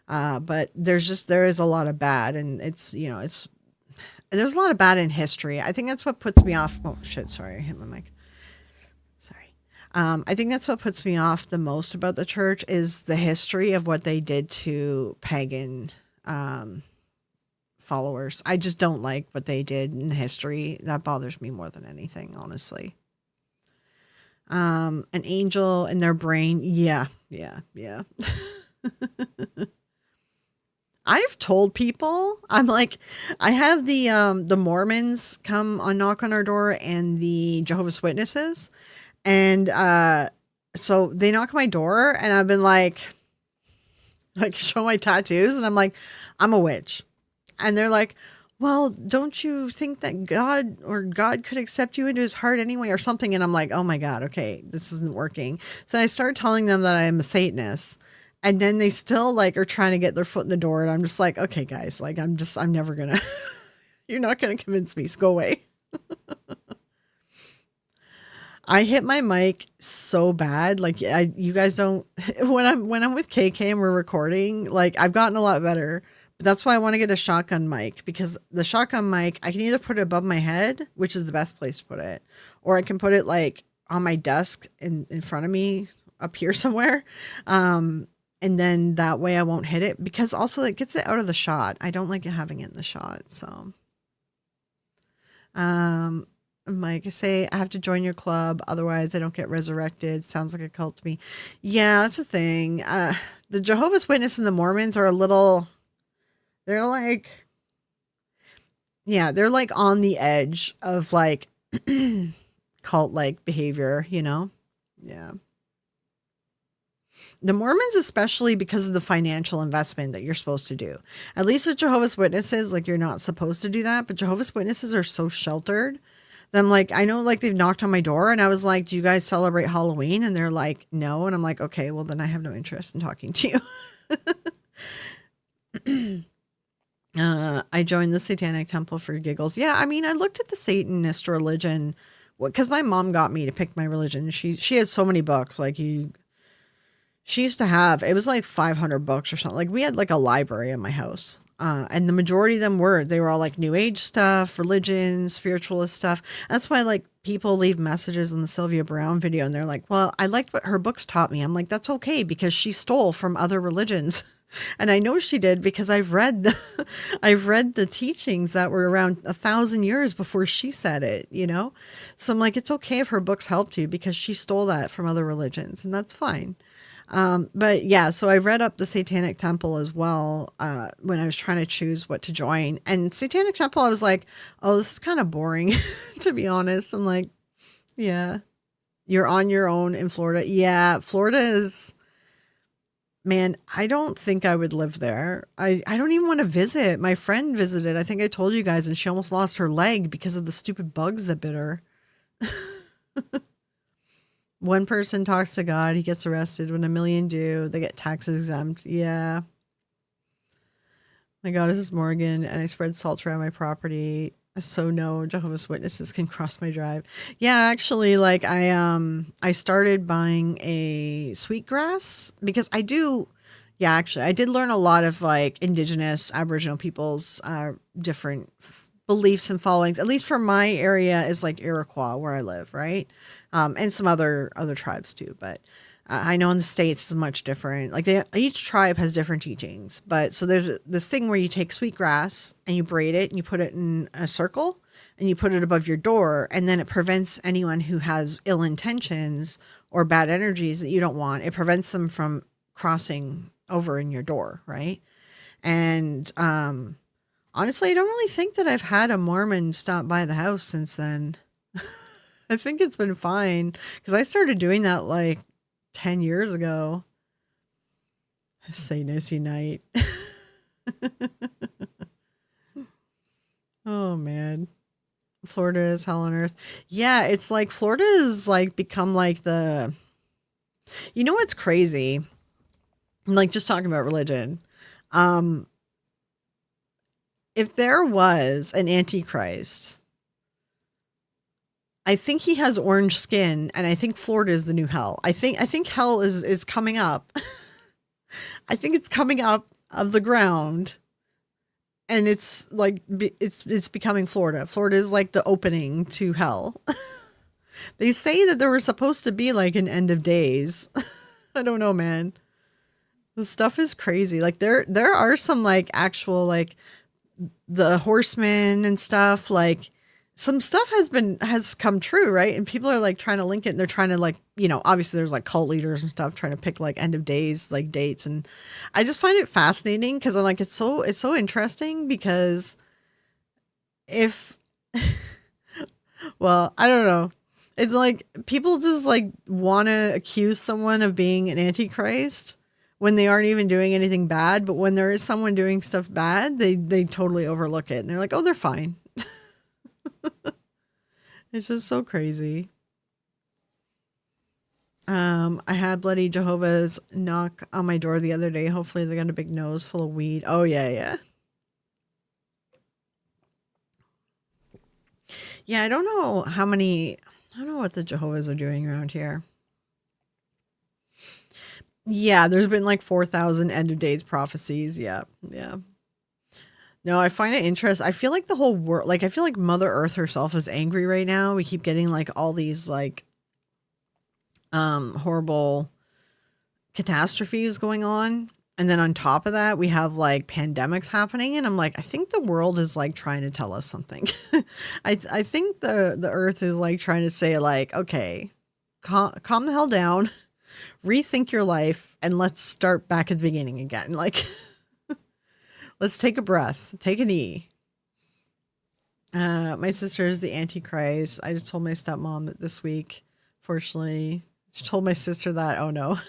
But there is a lot of bad, and it's there's a lot of bad in history. I think that's what puts me off. Oh shit! Sorry, I hit my mic. Sorry. I think that's what puts me off the most about the church is the history of what they did to pagan followers. I just don't like what they did in history. That bothers me more than anything, honestly. An angel in their brain. Yeah. I've told people, I'm like, I have the Mormons come on knock on our door and the Jehovah's Witnesses. And so they knock on my door and I've been like show my tattoos. And I'm like, I'm a witch. And they're like, well, don't you think that God could accept you into his heart anyway or something? And I'm like, oh my God, okay, this isn't working. So I start telling them that I'm a Satanist. And then they still like are trying to get their foot in the door. And I'm just like, okay, guys, like, I'm never going to, you're not going to convince me. So go away. I hit my mic so bad. Like you guys don't, when I'm with KK and we're recording, like I've gotten a lot better, but that's why I want to get a shotgun mic, because the shotgun mic, I can either put it above my head, which is the best place to put it, or I can put it like on my desk in front of me up here somewhere. And then that way I won't hit it, because also it gets it out of the shot. I don't like having it in the shot. So, like I say, I have to join your club. Otherwise I don't get resurrected. Sounds like a cult to me. Yeah, that's the thing. The Jehovah's Witness and the Mormons are they're like on the edge of like cult like behavior, Yeah. The Mormons, especially because of the financial investment that you're supposed to do. At least with Jehovah's Witnesses, like you're not supposed to do that. But Jehovah's Witnesses are so sheltered that I'm like, I know like they've knocked on my door and I was like, do you guys celebrate Halloween? And they're like, no. And I'm like, okay, well then I have no interest in talking to you. I joined the Satanic Temple for giggles. Yeah, I mean, I looked at the Satanist religion because my mom got me to pick my religion. She has so many books. Like she used to have, it was like 500 books or something. Like we had like a library in my house. And the majority of them they were all like new age stuff, religion, spiritualist stuff. That's why like people leave messages in the Sylvia Brown video and they're like, well, I liked what her books taught me. I'm like, that's okay, because she stole from other religions. And I know she did because I've read the teachings that were around 1,000 years before she said it, So I'm like, it's okay if her books helped you because she stole that from other religions, and that's fine. But yeah, so I read up the Satanic Temple as well, when I was trying to choose what to join. And Satanic Temple, I was like, oh, this is kind of boring, to be honest. I'm like, yeah. You're on your own in Florida. Yeah, Florida is, man, I don't think I would live there. I don't even want to visit. My friend visited. I think I told you guys, and she almost lost her leg because of the stupid bugs that bit her. One person talks to God, he gets arrested. When a million do, they get tax exempt. Yeah. My God, this is Morgan, and I spread salt around my property. So no Jehovah's Witnesses can cross my drive. Yeah, actually, like I started buying a sweetgrass because I do. Yeah, actually, I did learn a lot of like indigenous Aboriginal people's different beliefs and followings. At least for my area is like Iroquois where I live, right? And some other tribes too, but I know in the States it's much different. Like each tribe has different teachings. But so there's this thing where you take sweetgrass and you braid it and you put it in a circle and you put it above your door. And then it prevents anyone who has ill intentions or bad energies that you don't want. It prevents them from crossing over in your door, right? And honestly, I don't really think that I've had a Mormon stop by the house since then. I think it's been fine because I started doing that like 10 years ago. Satanists unite. Oh man. Florida is hell on earth. Yeah, it's like Florida is like become like the, you know what's crazy? Like just talking about religion. If there was an antichrist, I think he has orange skin, and I think Florida is the new hell. I think hell is coming up. I think it's coming up of the ground, and it's like it's becoming Florida. Florida is like the opening to hell. They say that there was supposed to be like an end of days. I don't know, man. The stuff is crazy. Like there are some like actual like the horsemen and stuff, like some stuff has come true, right? And people are like trying to link it, and they're trying to like, you know, obviously there's like cult leaders and stuff trying to pick like end of days like dates, and I just find it fascinating because I'm like it's so interesting because if well, I don't know. It's like people just like want to accuse someone of being an antichrist when they aren't even doing anything bad, but when there is someone doing stuff bad, they totally overlook it and they're like, "Oh, they're fine." It's just so crazy. I had bloody Jehovah's knock on my door the other day. Hopefully they got a big nose full of weed. Oh yeah, yeah. Yeah, I don't know I don't know what the Jehovah's are doing around here. Yeah, there's been like 4,000 end of days prophecies. Yeah, yeah. No, I find it interesting. I feel like the whole world, like, I feel like Mother Earth herself is angry right now. We keep getting like all these like horrible catastrophes going on. And then on top of that, we have like pandemics happening. And I'm like, I think the world is like trying to tell us something. I think the earth is like trying to say like, okay, calm the hell down, rethink your life, and let's start back at the beginning again. Like, let's take a breath, take a knee. My sister is the Antichrist. I just told my stepmom that this week. Fortunately, she told my sister that. Oh no.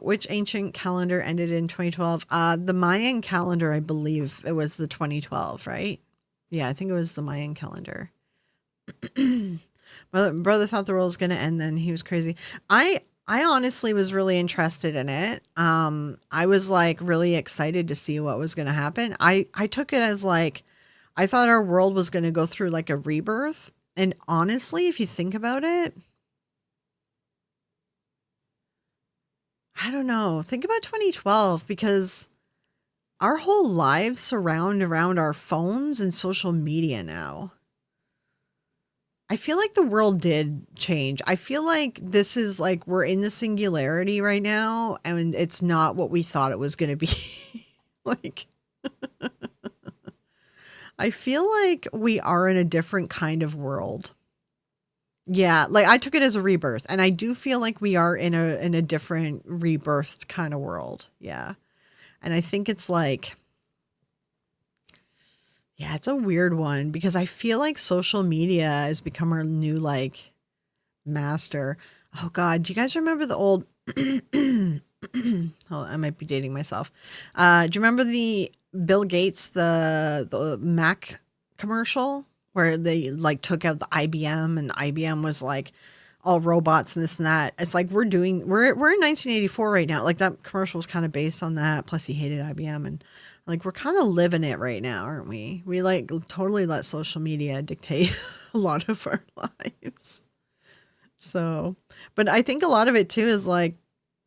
Which ancient calendar ended in 2012? The Mayan calendar, I believe it was the 2012, right? Yeah, I think it was the Mayan calendar. My brother thought the world was going to end then. He was crazy. I honestly was really interested in it. I was like really excited to see what was going to happen. I took it as like, I thought our world was going to go through like a rebirth. And honestly, if you think about it, I don't know. Think about 2012 because our whole lives surround around our phones and social media now. I feel like the world did change. I feel like this is like we're in the singularity right now and it's not what we thought it was going to be. Like, I feel like we are in a different kind of world. Yeah, like I took it as a rebirth, and I do feel like we are in a different rebirthed kind of world. Yeah. And I think it's like, Yeah, it's a weird one because I feel like social media has become our new like master. Oh God, do you guys remember the old? Oh, I might be dating myself. Do you remember the Bill Gates the Mac commercial where they like took out the IBM and the IBM was like all robots and this and that? It's like we're in 1984 right now. Like that commercial was kind of based on that. Plus, he hated IBM and like we're kind of living it right now, aren't we? We like totally let social media dictate a lot of our lives. So, but I think a lot of it too is like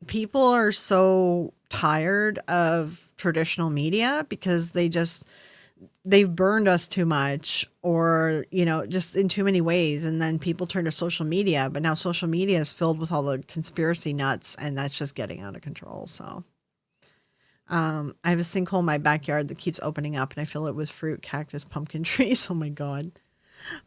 people are so tired of traditional media because they've burned us too much or, you know, just in too many ways. And then people turn to social media, but now social media is filled with all the conspiracy nuts and that's just getting out of control. So, I have a sinkhhole in my backyard that keeps opening up and I fill it with fruit, cactus, pumpkin trees. Oh my God.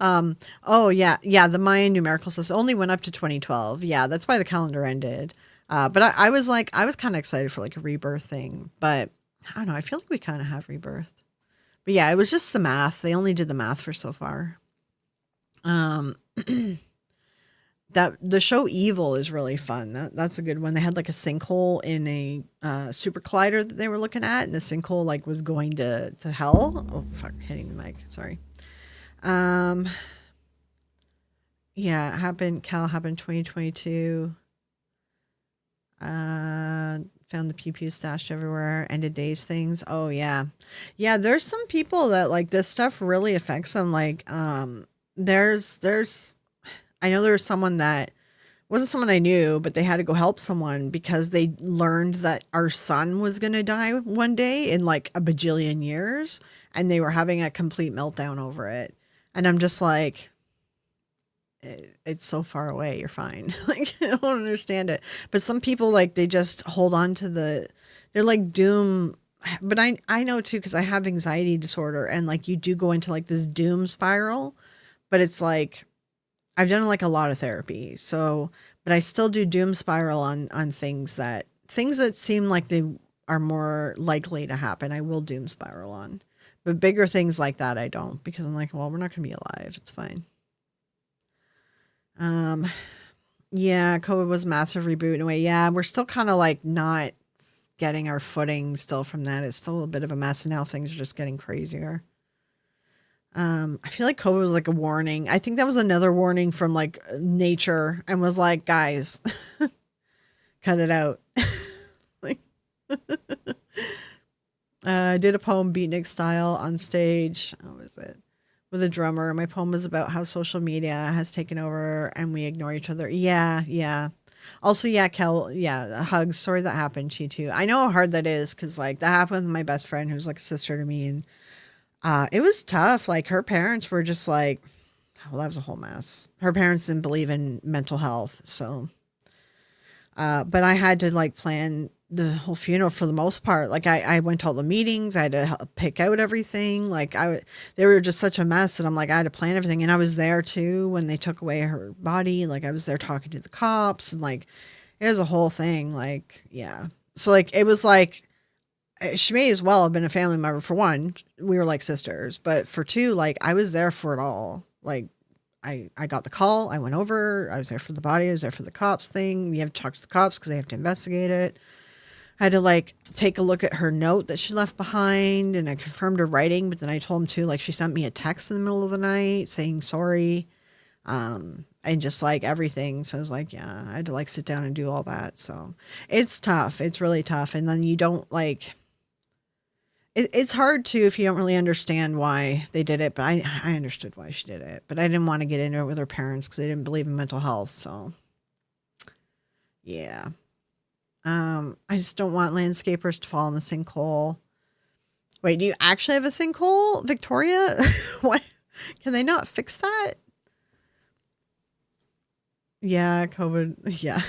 Oh yeah, yeah. The Mayan numerical system only went up to 2012. Yeah, that's why the calendar ended. But I was like, I was kind of excited for like a rebirth thing, but I don't know. I feel like we kind of have rebirth. But yeah, it was just the math. They only did the math for so far. Um, that the show Evil is really fun. That's a good one. They had like a sinkhole in a super collider that they were looking at, and the sinkhole like was going to hell. Oh fuck, hitting the mic. Sorry. Um, yeah, it happened. Cal happened 2022. Found the pew pew stashed everywhere. End of days things. Oh yeah, yeah. There's some people that like this stuff really affects them. Like, there's. I know there was someone that wasn't someone I knew, but they had to go help someone because they learned that our son was gonna die one day in like a bajillion years, and they were having a complete meltdown over it. And I'm just like, it's so far away. You're fine. Like, I don't understand it. But some people, like, they just hold on to they're like doom. But I know too, because I have anxiety disorder and like you do go into like this doom spiral, but it's like, I've done like a lot of therapy. So, but I still do doom spiral on things that seem like they are more likely to happen. I will doom spiral on. But bigger things like that, I don't because I'm like, well, we're not going to be alive. It's fine. Um, yeah, COVID was a massive reboot in a way. Yeah, we're still kind of like not getting our footing still from that. It's still a bit of a mess. And now things are just getting crazier. I feel like COVID was like a warning. I think that was another warning from like nature and was like, guys, cut it out. Like, I did a poem beatnik style on stage. How was it? With a drummer. My poem was about how social media has taken over and we ignore each other. Yeah, yeah. Also, yeah, Kel, yeah, hugs. Sorry that happened to you too. I know how hard that is because like that happened with my best friend who's like a sister to me, and it was tough. Like her parents were just like, well, that was a whole mess. Her parents didn't believe in mental health, so but I had to like plan the whole funeral for the most part. Like I went to all the meetings. I had to pick out everything. Like they were just such a mess that I'm like, I had to plan everything. And I was there too when they took away her body. Like I was there talking to the cops and like, it was a whole thing. Like, yeah. So like, it was like, she may as well have been a family member. For one, we were like sisters, but for two, like I was there for it all. Like I got the call. I went over. I was there for the body. I was there for the cops thing. We have to talk to the cops because they have to investigate it. I had to like take a look at her note that she left behind, and I confirmed her writing. But then I told him too, like she sent me a text in the middle of the night saying sorry, and just like everything. So I was like, yeah, I had to like sit down and do all that. So it's tough. It's really tough. And then you don't like. It's hard too if you don't really understand why they did it, but I understood why she did it. But I didn't want to get into it with her parents because they didn't believe in mental health. So, yeah. I just don't want landscapers to fall in the sinkhole. Wait, do you actually have a sinkhole, Victoria? What? Can they not fix that? Yeah, COVID. Yeah.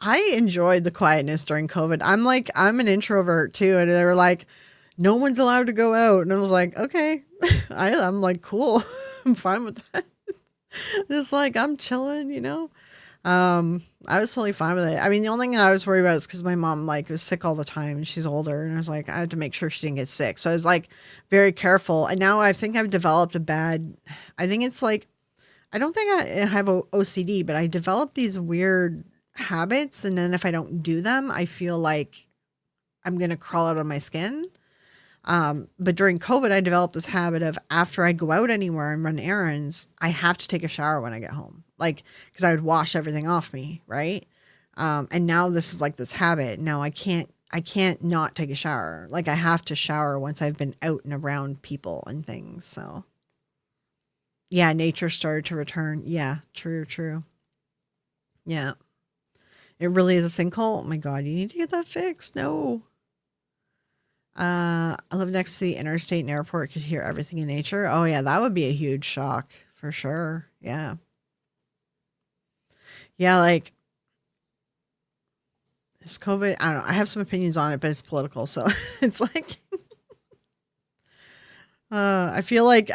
I enjoyed the quietness during COVID. I'm an introvert too. And they were like, no one's allowed to go out. And I was like, okay. I'm like, cool. I'm fine with that. It's like, I'm chilling, you know? I was totally fine with it. I mean, the only thing I was worried about is because my mom like was sick all the time and she's older, and I was like, I had to make sure she didn't get sick. So I was like very careful. And now I think I've developed a bad. I think it's like I don't think I have OCD, but I developed these weird habits, and then if I don't do them, I feel like I'm gonna crawl out of my skin. But during COVID, I developed this habit of after I go out anywhere and run errands, I have to take a shower when I get home, like because I would wash everything off me, right? And now this is like this habit. Now I can't not take a shower. Like I have to shower once I've been out and around people and things. So yeah, nature started to return. Yeah, true, true. Yeah, it really is a sinkhole. Oh my God, you need to get that fixed. No. I live next to the interstate and airport, could hear everything in nature. Oh yeah, that would be a huge shock for sure. Yeah. Yeah, like this COVID, I don't know. I have some opinions on it, but it's political, so it's like I feel like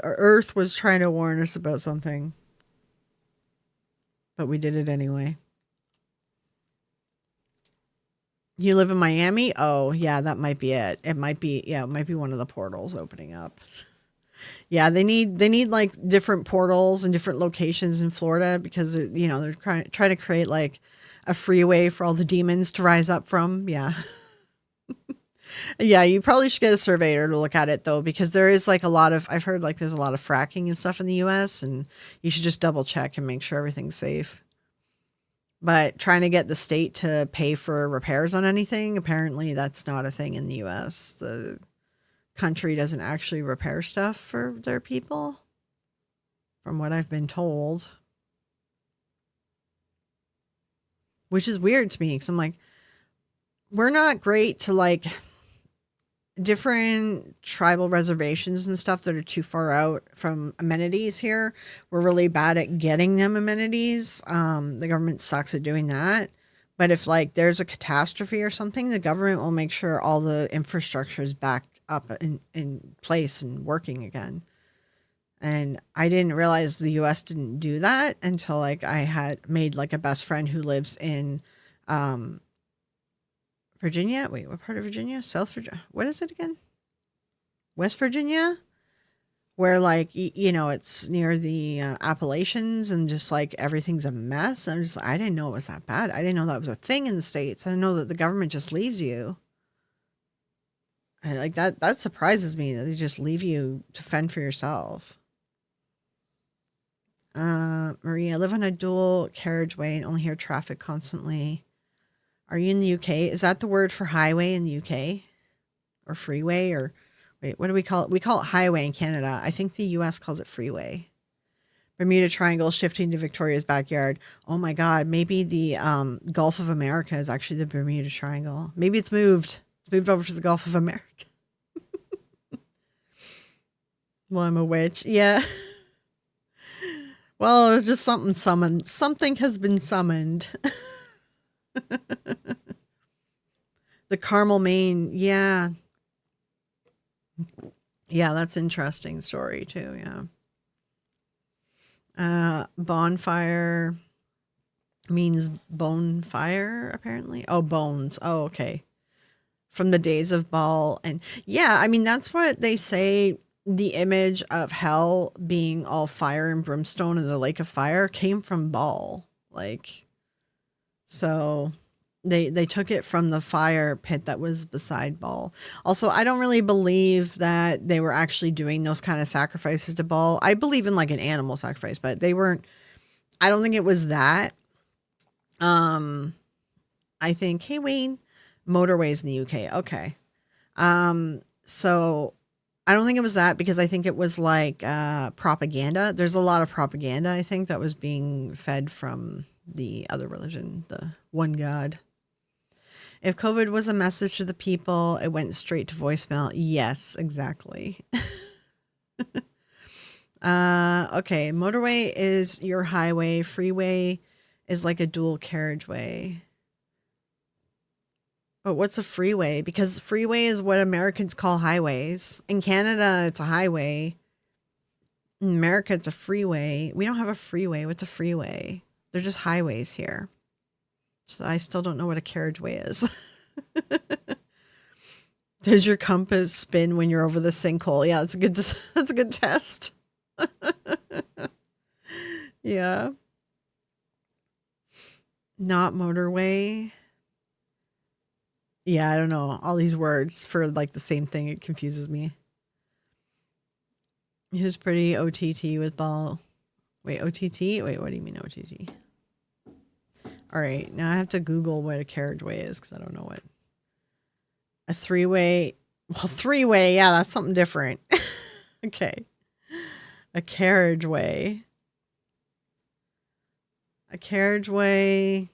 Earth was trying to warn us about something, but we did it anyway. You live in Miami? Oh, yeah, that might be it. It might be, yeah, it might be one of the portals opening up. Yeah, they need like different portals and different locations in Florida because they're trying to create like a freeway for all the demons to rise up from. Yeah. Yeah, you probably should get a surveyor to look at it though, because there is like a lot of, I've heard like there's a lot of fracking and stuff in the US, and you should just double check and make sure everything's safe. But trying to get the state to pay for repairs on anything, apparently that's not a thing in the US. The country doesn't actually repair stuff for their people, from what I've been told. Which is weird to me because I'm like, we're not great to like different tribal reservations and stuff that are too far out from amenities here. We're really bad at getting them amenities. The government sucks at doing that. But if like there's a catastrophe or something, the government will make sure all the infrastructure is back up in place and working again. And I didn't realize the US didn't do that until like I had made like a best friend who lives in um Virginia. Wait, what part of Virginia? South Virginia. What is it again? West Virginia, where like it's near the Appalachians, and just like everything's a mess. I didn't know it was that bad. I didn't know that was a thing in the States. I didn't know that the government just leaves you. And like that surprises me that they just leave you to fend for yourself. Maria, I live on a dual carriageway and only hear traffic constantly. Are you in the UK? Is that the word for highway in the UK? Or freeway? Or wait, what do we call it? We call it highway in Canada. I think the US calls it freeway. Bermuda Triangle shifting to Victoria's backyard. Oh my God, maybe the Gulf of America is actually the Bermuda Triangle. Maybe it's moved. It's moved over to the Gulf of America. Well, I'm a witch. Yeah. Well, it's just something summoned. Something has been summoned. The Carmel, Maine. Yeah. Yeah, that's an interesting story too. Yeah. Bonfire means bonfire, apparently. Oh, bones. Oh, okay. From the days of Baal. And yeah, I mean, that's what they say. The image of hell being all fire and brimstone in the lake of fire came from Baal. Like, so they took it from the fire pit that was beside Baal. Also, I don't really believe that they were actually doing those kind of sacrifices to Baal. I believe in like an animal sacrifice, but they weren't. I don't think it was that. I think, hey Wayne, motorways in the UK. Okay. So I don't think it was that, because I think it was like propaganda. There's a lot of propaganda, I think, that was being fed from the other religion, the one God. If COVID was a message to the people, it went straight to voicemail. Yes, exactly. Okay, motorway is your highway. Freeway is like a dual carriageway. But what's a freeway? Because freeway is what Americans call highways. In Canada, it's a highway. In America, it's a freeway. We don't have a freeway. What's a freeway? They're just highways here. So I still don't know what a carriageway is. Does your compass spin when you're over the sinkhole? Yeah, that's a good test. Yeah. Not motorway. Yeah, I don't know. All these words for like the same thing, it confuses me. Who's pretty OTT with ball? Wait, OTT? Wait, what do you mean OTT? All right, now I have to Google what a carriageway is because I don't know what. A three-way. Well, three-way, yeah, that's something different. Okay. A carriageway. A carriageway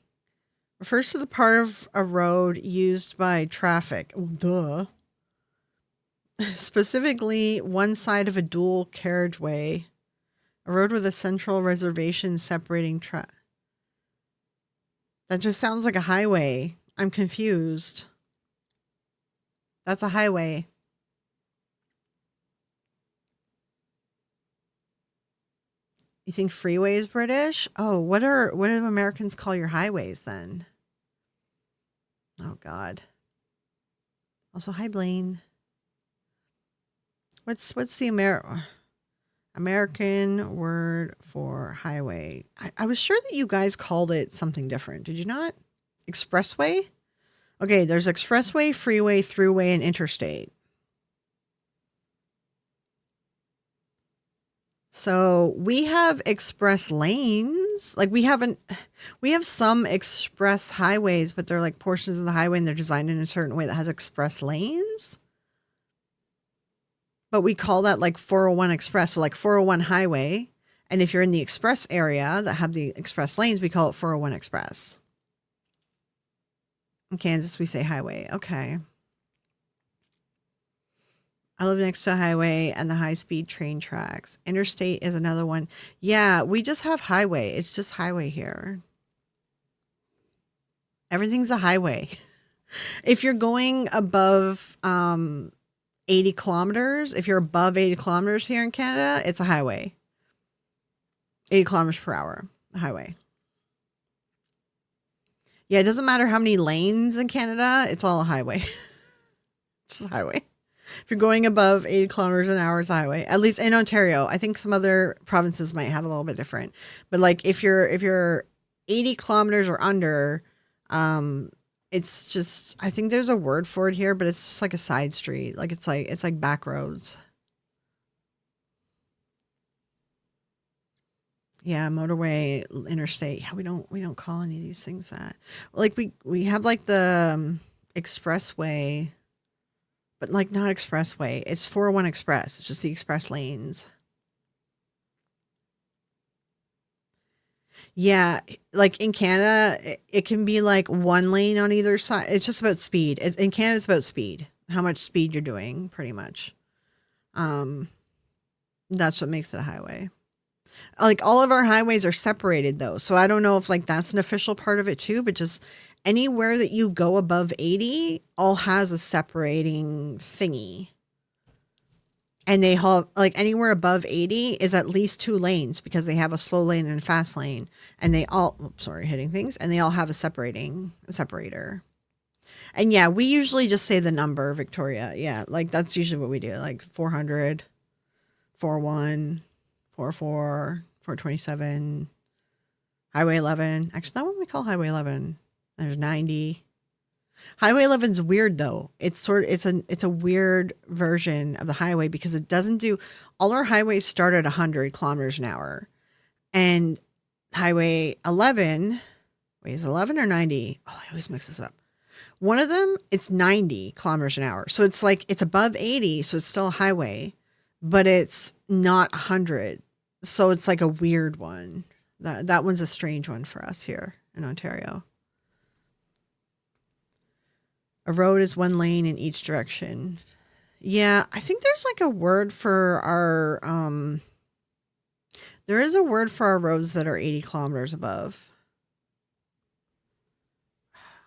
refers to the part of a road used by traffic. Oh, duh. Specifically, one side of a dual carriageway, a road with a central reservation separating That just sounds like a highway. I'm confused. That's a highway. You think freeway is British? Oh, what do Americans call your highways then? Oh God. Also, hi Blaine. What's the American word for highway? I was sure that you guys called it something different. Did you not? Expressway? Okay, there's expressway, freeway, throughway, and interstate. So we have express lanes. Like we have some express highways, but they're like portions of the highway and they're designed in a certain way that has express lanes. But we call that like 401 express. So like 401 highway. And if you're in the express area that have the express lanes, we call it 401 express. In Kansas, we say highway. Okay. I live next to a highway and the high-speed train tracks. Interstate is another one. Yeah, we just have highway. It's just highway here. Everything's a highway. If you're going above 80 kilometers, if you're above 80 kilometers here in Canada, it's a highway. 80 kilometers per hour, a highway. Yeah, it doesn't matter how many lanes in Canada, it's all a highway. It's a highway. If you're going above 80 kilometers an hour, it's a highway. At least in Ontario. I think some other provinces might have a little bit different. But like if you're 80 kilometers or under, it's just, I think there's a word for it here, but it's just like a side street. Like it's like back roads. Yeah, motorway, interstate. Yeah, we don't call any of these things that. Like we have like the expressway, but like not expressway. It's 401 express. It's just the express lanes. Yeah, like in Canada, it can be like one lane on either side. It's just about speed. In Canada, it's about speed. How much speed you're doing, pretty much. Um, that's what makes it a highway. Like all of our highways are separated though, so I don't know if like that's an official part of it too. But just anywhere that you go above 80, all has a separating thingy. And they have like anywhere above 80 is at least two lanes because they have a slow lane and a fast lane. And they all, oops, sorry, hitting things. And they all have a separator. And yeah, we usually just say the number, Victoria. Yeah, like that's usually what we do. Like 400, 41, 44, 427, Highway 11. Actually, that one we call Highway 11. There's 90. Highway 11's weird though. It's a weird version of the highway because it doesn't do, all our highways start at 100 kilometers an hour. And Highway 11, wait, is it 11 or 90? Oh, I always mix this up. One of them, it's 90 kilometers an hour. So it's like, it's above 80. So it's still a highway, but it's not 100. So it's like a weird one. That one's a strange one for us here in Ontario. A road is one lane in each direction. Yeah, I think there's like a word for our there is a word for our roads that are 80 kilometers above.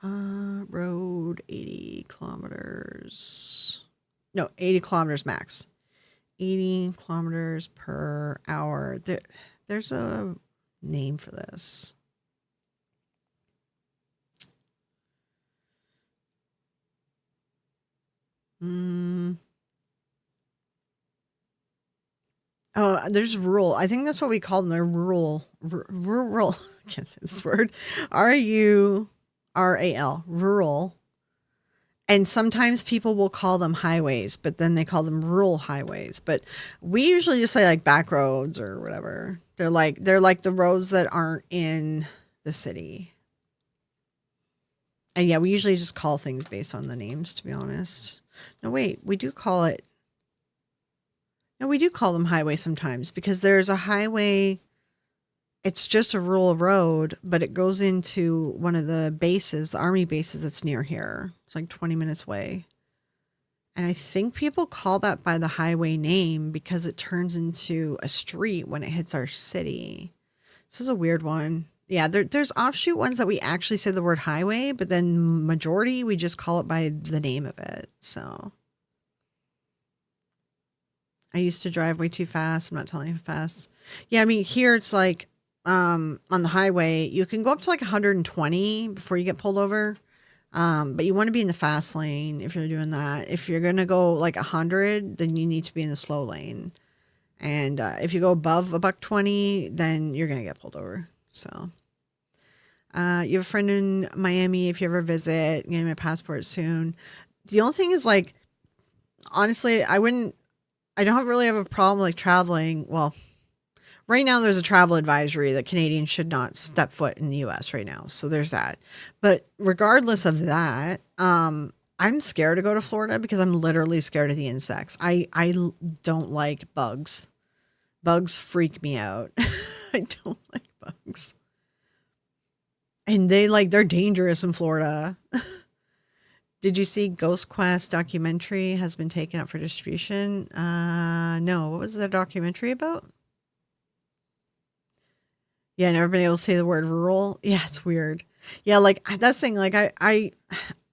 Road 80 kilometers. No, 80 kilometers max. 80 kilometers per hour. There's a name for this. Mm. Oh, there's rural. I think that's what we call them. They're rural. I can't say this word. Rural. Rural. And sometimes people will call them highways, but then they call them rural highways. But we usually just say like back roads or whatever. They're like the roads that aren't in the city. And yeah, we usually just call things based on the names, to be honest. No, wait, we do call it. No, we do call them highways sometimes because there's a highway. It's just a rural road, but it goes into one of the bases, the army bases that's near here. It's like 20 minutes away. And I think people call that by the highway name because it turns into a street when it hits our city. This is a weird one. Yeah, there's offshoot ones that we actually say the word highway, but then majority we just call it by the name of it. So I used to drive way too fast. I'm not telling you how fast. Yeah, I mean here it's like on the highway you can go up to like 120 before you get pulled over. But you want to be in the fast lane if you're doing that. If you're gonna go like 100, then you need to be in the slow lane. And if you go above a buck 20, then you're gonna get pulled over. So, you have a friend in Miami. If you ever visit, getting my passport soon. The only thing is like, honestly, I don't really have a problem like traveling. Well, right now there's a travel advisory that Canadians should not step foot in the U.S. right now. So there's that. But regardless of that, I'm scared to go to Florida because I'm literally scared of the insects. I don't like bugs. Bugs freak me out. I don't like bugs. And they're dangerous in Florida. Did you see Ghost Quest documentary has been taken up for distribution? No. What was the documentary about? Yeah, never been able to say the word rural. Yeah, it's weird. Yeah, like that's the thing. Like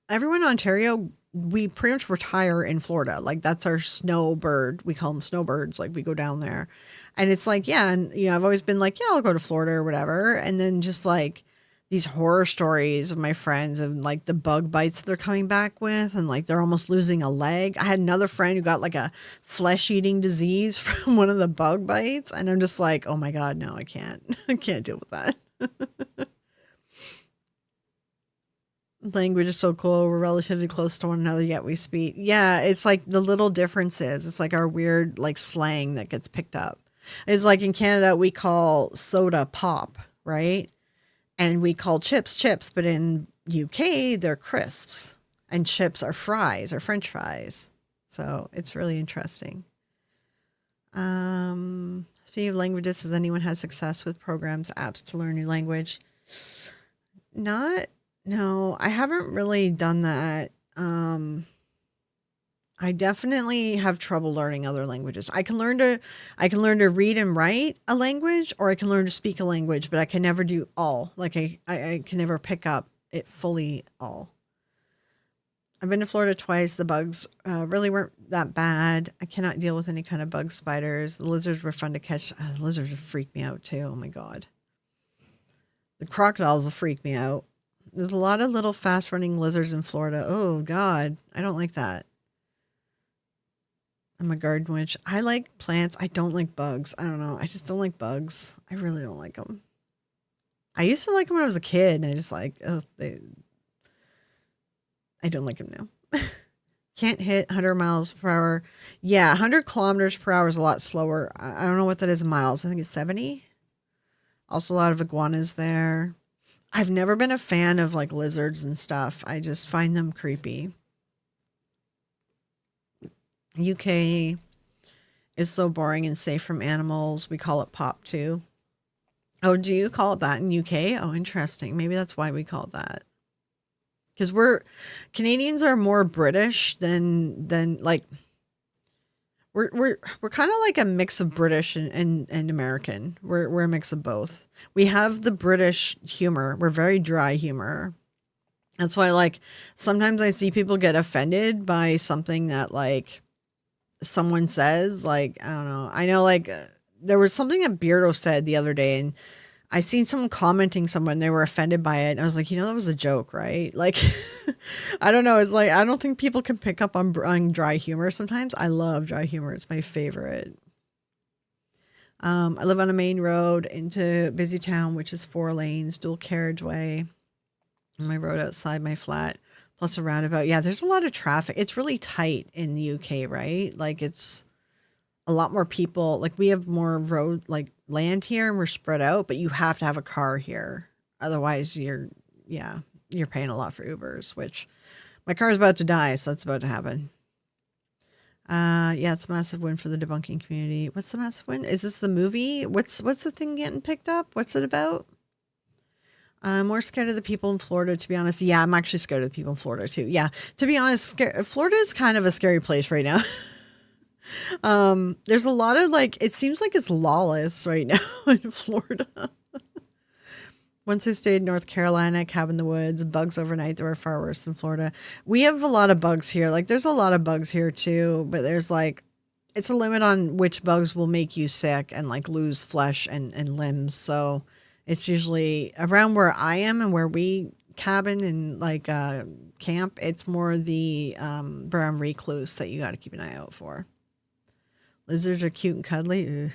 everyone in Ontario, we pretty much retire in Florida. Like that's our snowbird. We call them snowbirds. Like we go down there, and it's like yeah, and I've always been like yeah, I'll go to Florida or whatever, and then just like these horror stories of my friends and like the bug bites they're coming back with, and like they're almost losing a leg. I had another friend who got like a flesh-eating disease from one of the bug bites, and I'm just like, oh my god, no, I can't, I can't deal with that. Language is so cool. We're relatively close to one another, yet we speak. Yeah, it's like the little differences. It's like our weird like slang that gets picked up. It's like in Canada we call soda pop, right? And we call chips, but in UK they're crisps, and chips are fries or French fries. So it's really interesting. Speaking of languages, does anyone have success with programs, apps to learn new language? No, I haven't really done that. I definitely have trouble learning other languages. I can learn to read and write a language, or I can learn to speak a language, but I can never do all. Like I can never pick up it fully all. I've been to Florida twice. The bugs really weren't that bad. I cannot deal with any kind of bug spiders. The lizards were fun to catch. The lizards would freak me out too. Oh my God. The crocodiles will freak me out. There's a lot of little fast running lizards in Florida. Oh God. I don't like that. I'm a garden witch. I like plants. I don't like bugs. I don't know. I just don't like bugs. I really don't like them. I used to like them when I was a kid, and I just like, I don't like them now. Can't hit 100 miles per hour. Yeah, 100 kilometers per hour is a lot slower. I don't know what that is in miles. I think it's 70. Also, a lot of iguanas there. I've never been a fan of like lizards and stuff. I just find them creepy. UK is so boring and safe from animals. We call it pop too. Oh, do you call it that in UK? Oh, interesting. Maybe that's why we call it that. Because Canadians are more British than like we're kind of like a mix of British and American. We're a mix of both. We have the British humor. We're very dry humor. That's why like sometimes I see people get offended by something that like someone says, like I don't know. I know like there was something that Beardo said the other day, and I seen someone commenting someone, they were offended by it. And I was like, that was a joke, right? Like, I don't know. It's like, I don't think people can pick up on dry humor sometimes. I love dry humor. It's my favorite. I live on a main road into busy town, which is 4 lanes, dual carriageway. My road outside my flat, plus a roundabout. Yeah, there's a lot of traffic. It's really tight in the UK, right? Like it's a lot more people. Like we have more road, like land here, and we're spread out. But you have to have a car here, otherwise you're paying a lot for Ubers. Which my car is about to die, so that's about to happen. Yeah, it's a massive win for the debunking community. What's the massive win? Is this the movie? What's the thing getting picked up? What's it about? I'm more scared of the people in Florida, to be honest. Yeah, I'm actually scared of the people in Florida too. Yeah, to be honest, Florida is kind of a scary place right now. There's a lot of it seems like it's lawless right now in Florida. Once I stayed in North Carolina, cabin in the woods, bugs overnight that were far worse than Florida. We have a lot of bugs here. Like there's a lot of bugs here too, but there's it's a limit on which bugs will make you sick and lose flesh and limbs. So it's usually around where I am and where we cabin and camp. It's more the brown recluse that you got to keep an eye out for. Lizards are cute and cuddly. Ugh.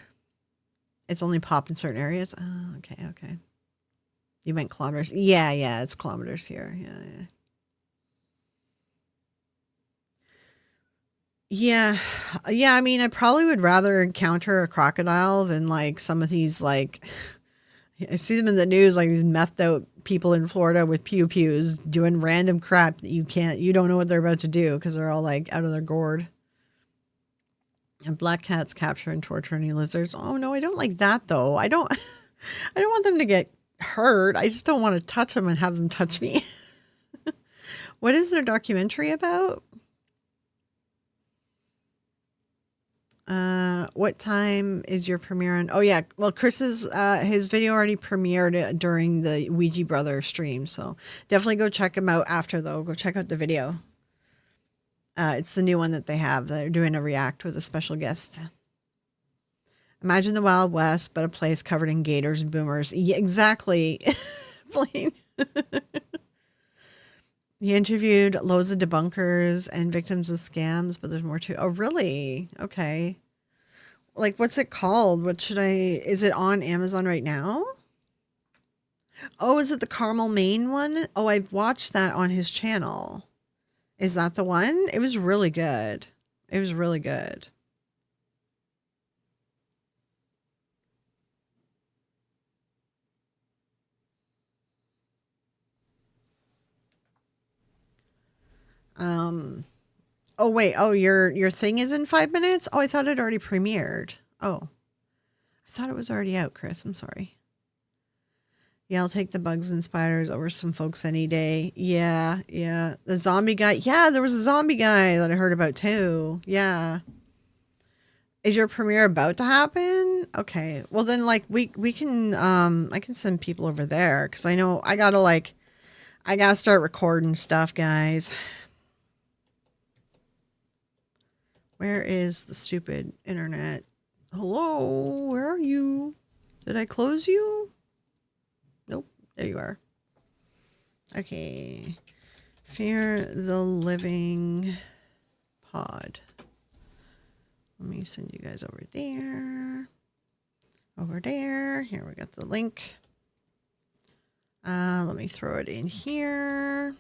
It's only pop in certain areas. Oh, okay. You meant kilometers. Yeah, it's kilometers here. Yeah. I mean, I probably would rather encounter a crocodile than some of these I see them in the news, these methed out people in Florida with pew-pews doing random crap that you don't know what they're about to do because they're all out of their gourd. And black cats capture and torture any lizards. Oh no, I don't like that though. I don't want them to get hurt. I just don't want to touch them and have them touch me. What is their documentary about? What time is your premiere on? Oh yeah, well Chris's his video already premiered during the Ouija Brother stream, so definitely go check him out after though. Go check out the video. It's the new one that they have. They're doing a react with a special guest. Imagine the Wild West, but a place covered in gators and boomers. Yeah, exactly. Blaine. He interviewed loads of debunkers and victims of scams, but there's more too. Oh, really? Okay. What's it called? Is it on Amazon right now? Oh, is it the Carmel, Maine one? Oh, I've watched that on his channel. Is that the one? It was really good. It was really good. Oh wait, your thing is in 5 minutes? Oh, I thought it already premiered. Oh. I thought it was already out, Chris. I'm sorry. Yeah, I'll take the bugs and spiders over some folks any day. Yeah. The zombie guy. Yeah, there was a zombie guy that I heard about too. Yeah. Is your premiere about to happen? Okay. Well then we can I can send people over there cuz I know I got to start recording stuff, guys. Where is the stupid internet? Hello, where are you? Did I close you? Nope, there you are. Okay. Fear the Living Pod. Let me send you guys over there. Over there. Here, we got the link. Let me throw it in here.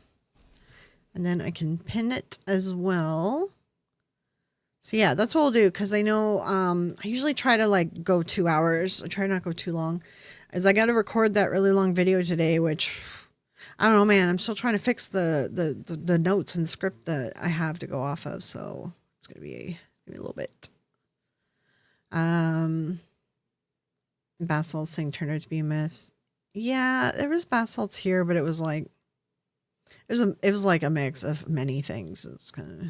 And then I can pin it as well. So yeah, that's what we'll do because I know I usually try to go 2 hours. I try not to go too long. As I got to record that really long video today, which I don't know, man. I'm still trying to fix the notes and the script that I have to go off of. So it's gonna be a little bit. Basalt thing turned out to be a myth. Yeah, there was basalts here, but it was it was like a mix of many things. It's kind of.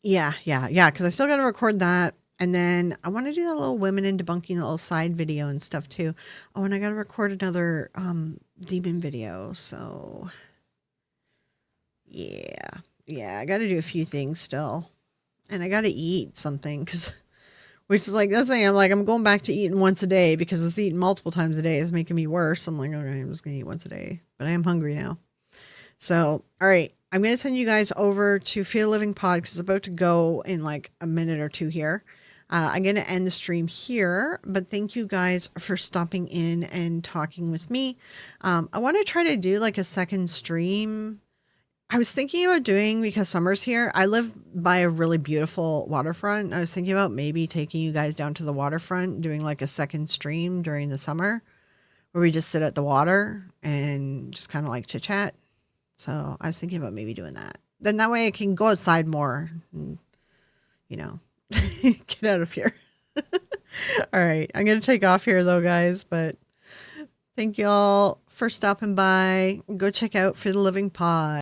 Yeah, because I still got to record that. And then I want to do that little women in debunking, the little side video and stuff too. Oh, and I got to record another demon video. So, yeah, I got to do a few things still. And I got to eat something because Which is like, that's the thing. I'm like, I'm going back to eating once a day because it's eating multiple times a day is making me worse. I'm like, okay, I'm just going to eat once a day. But I am hungry now. So, all right. I'm going to send you guys over to Feel Living Pod because it's about to go in like a minute or two here. I'm going to end the stream here, but thank you guys for stopping in and talking with me. I want to try to do like a second stream. I was thinking about doing, because summer's here, I live by a really beautiful waterfront. I was thinking about maybe taking you guys down to the waterfront, doing like a second stream during the summer where we just sit at the water and just kind of like chit chat. So I was thinking about maybe doing that. Then that way I can go outside more and, you know, get out of here. All right. I'm going to take off here though, guys, but thank you all for stopping by. Go check out For the Living Pod.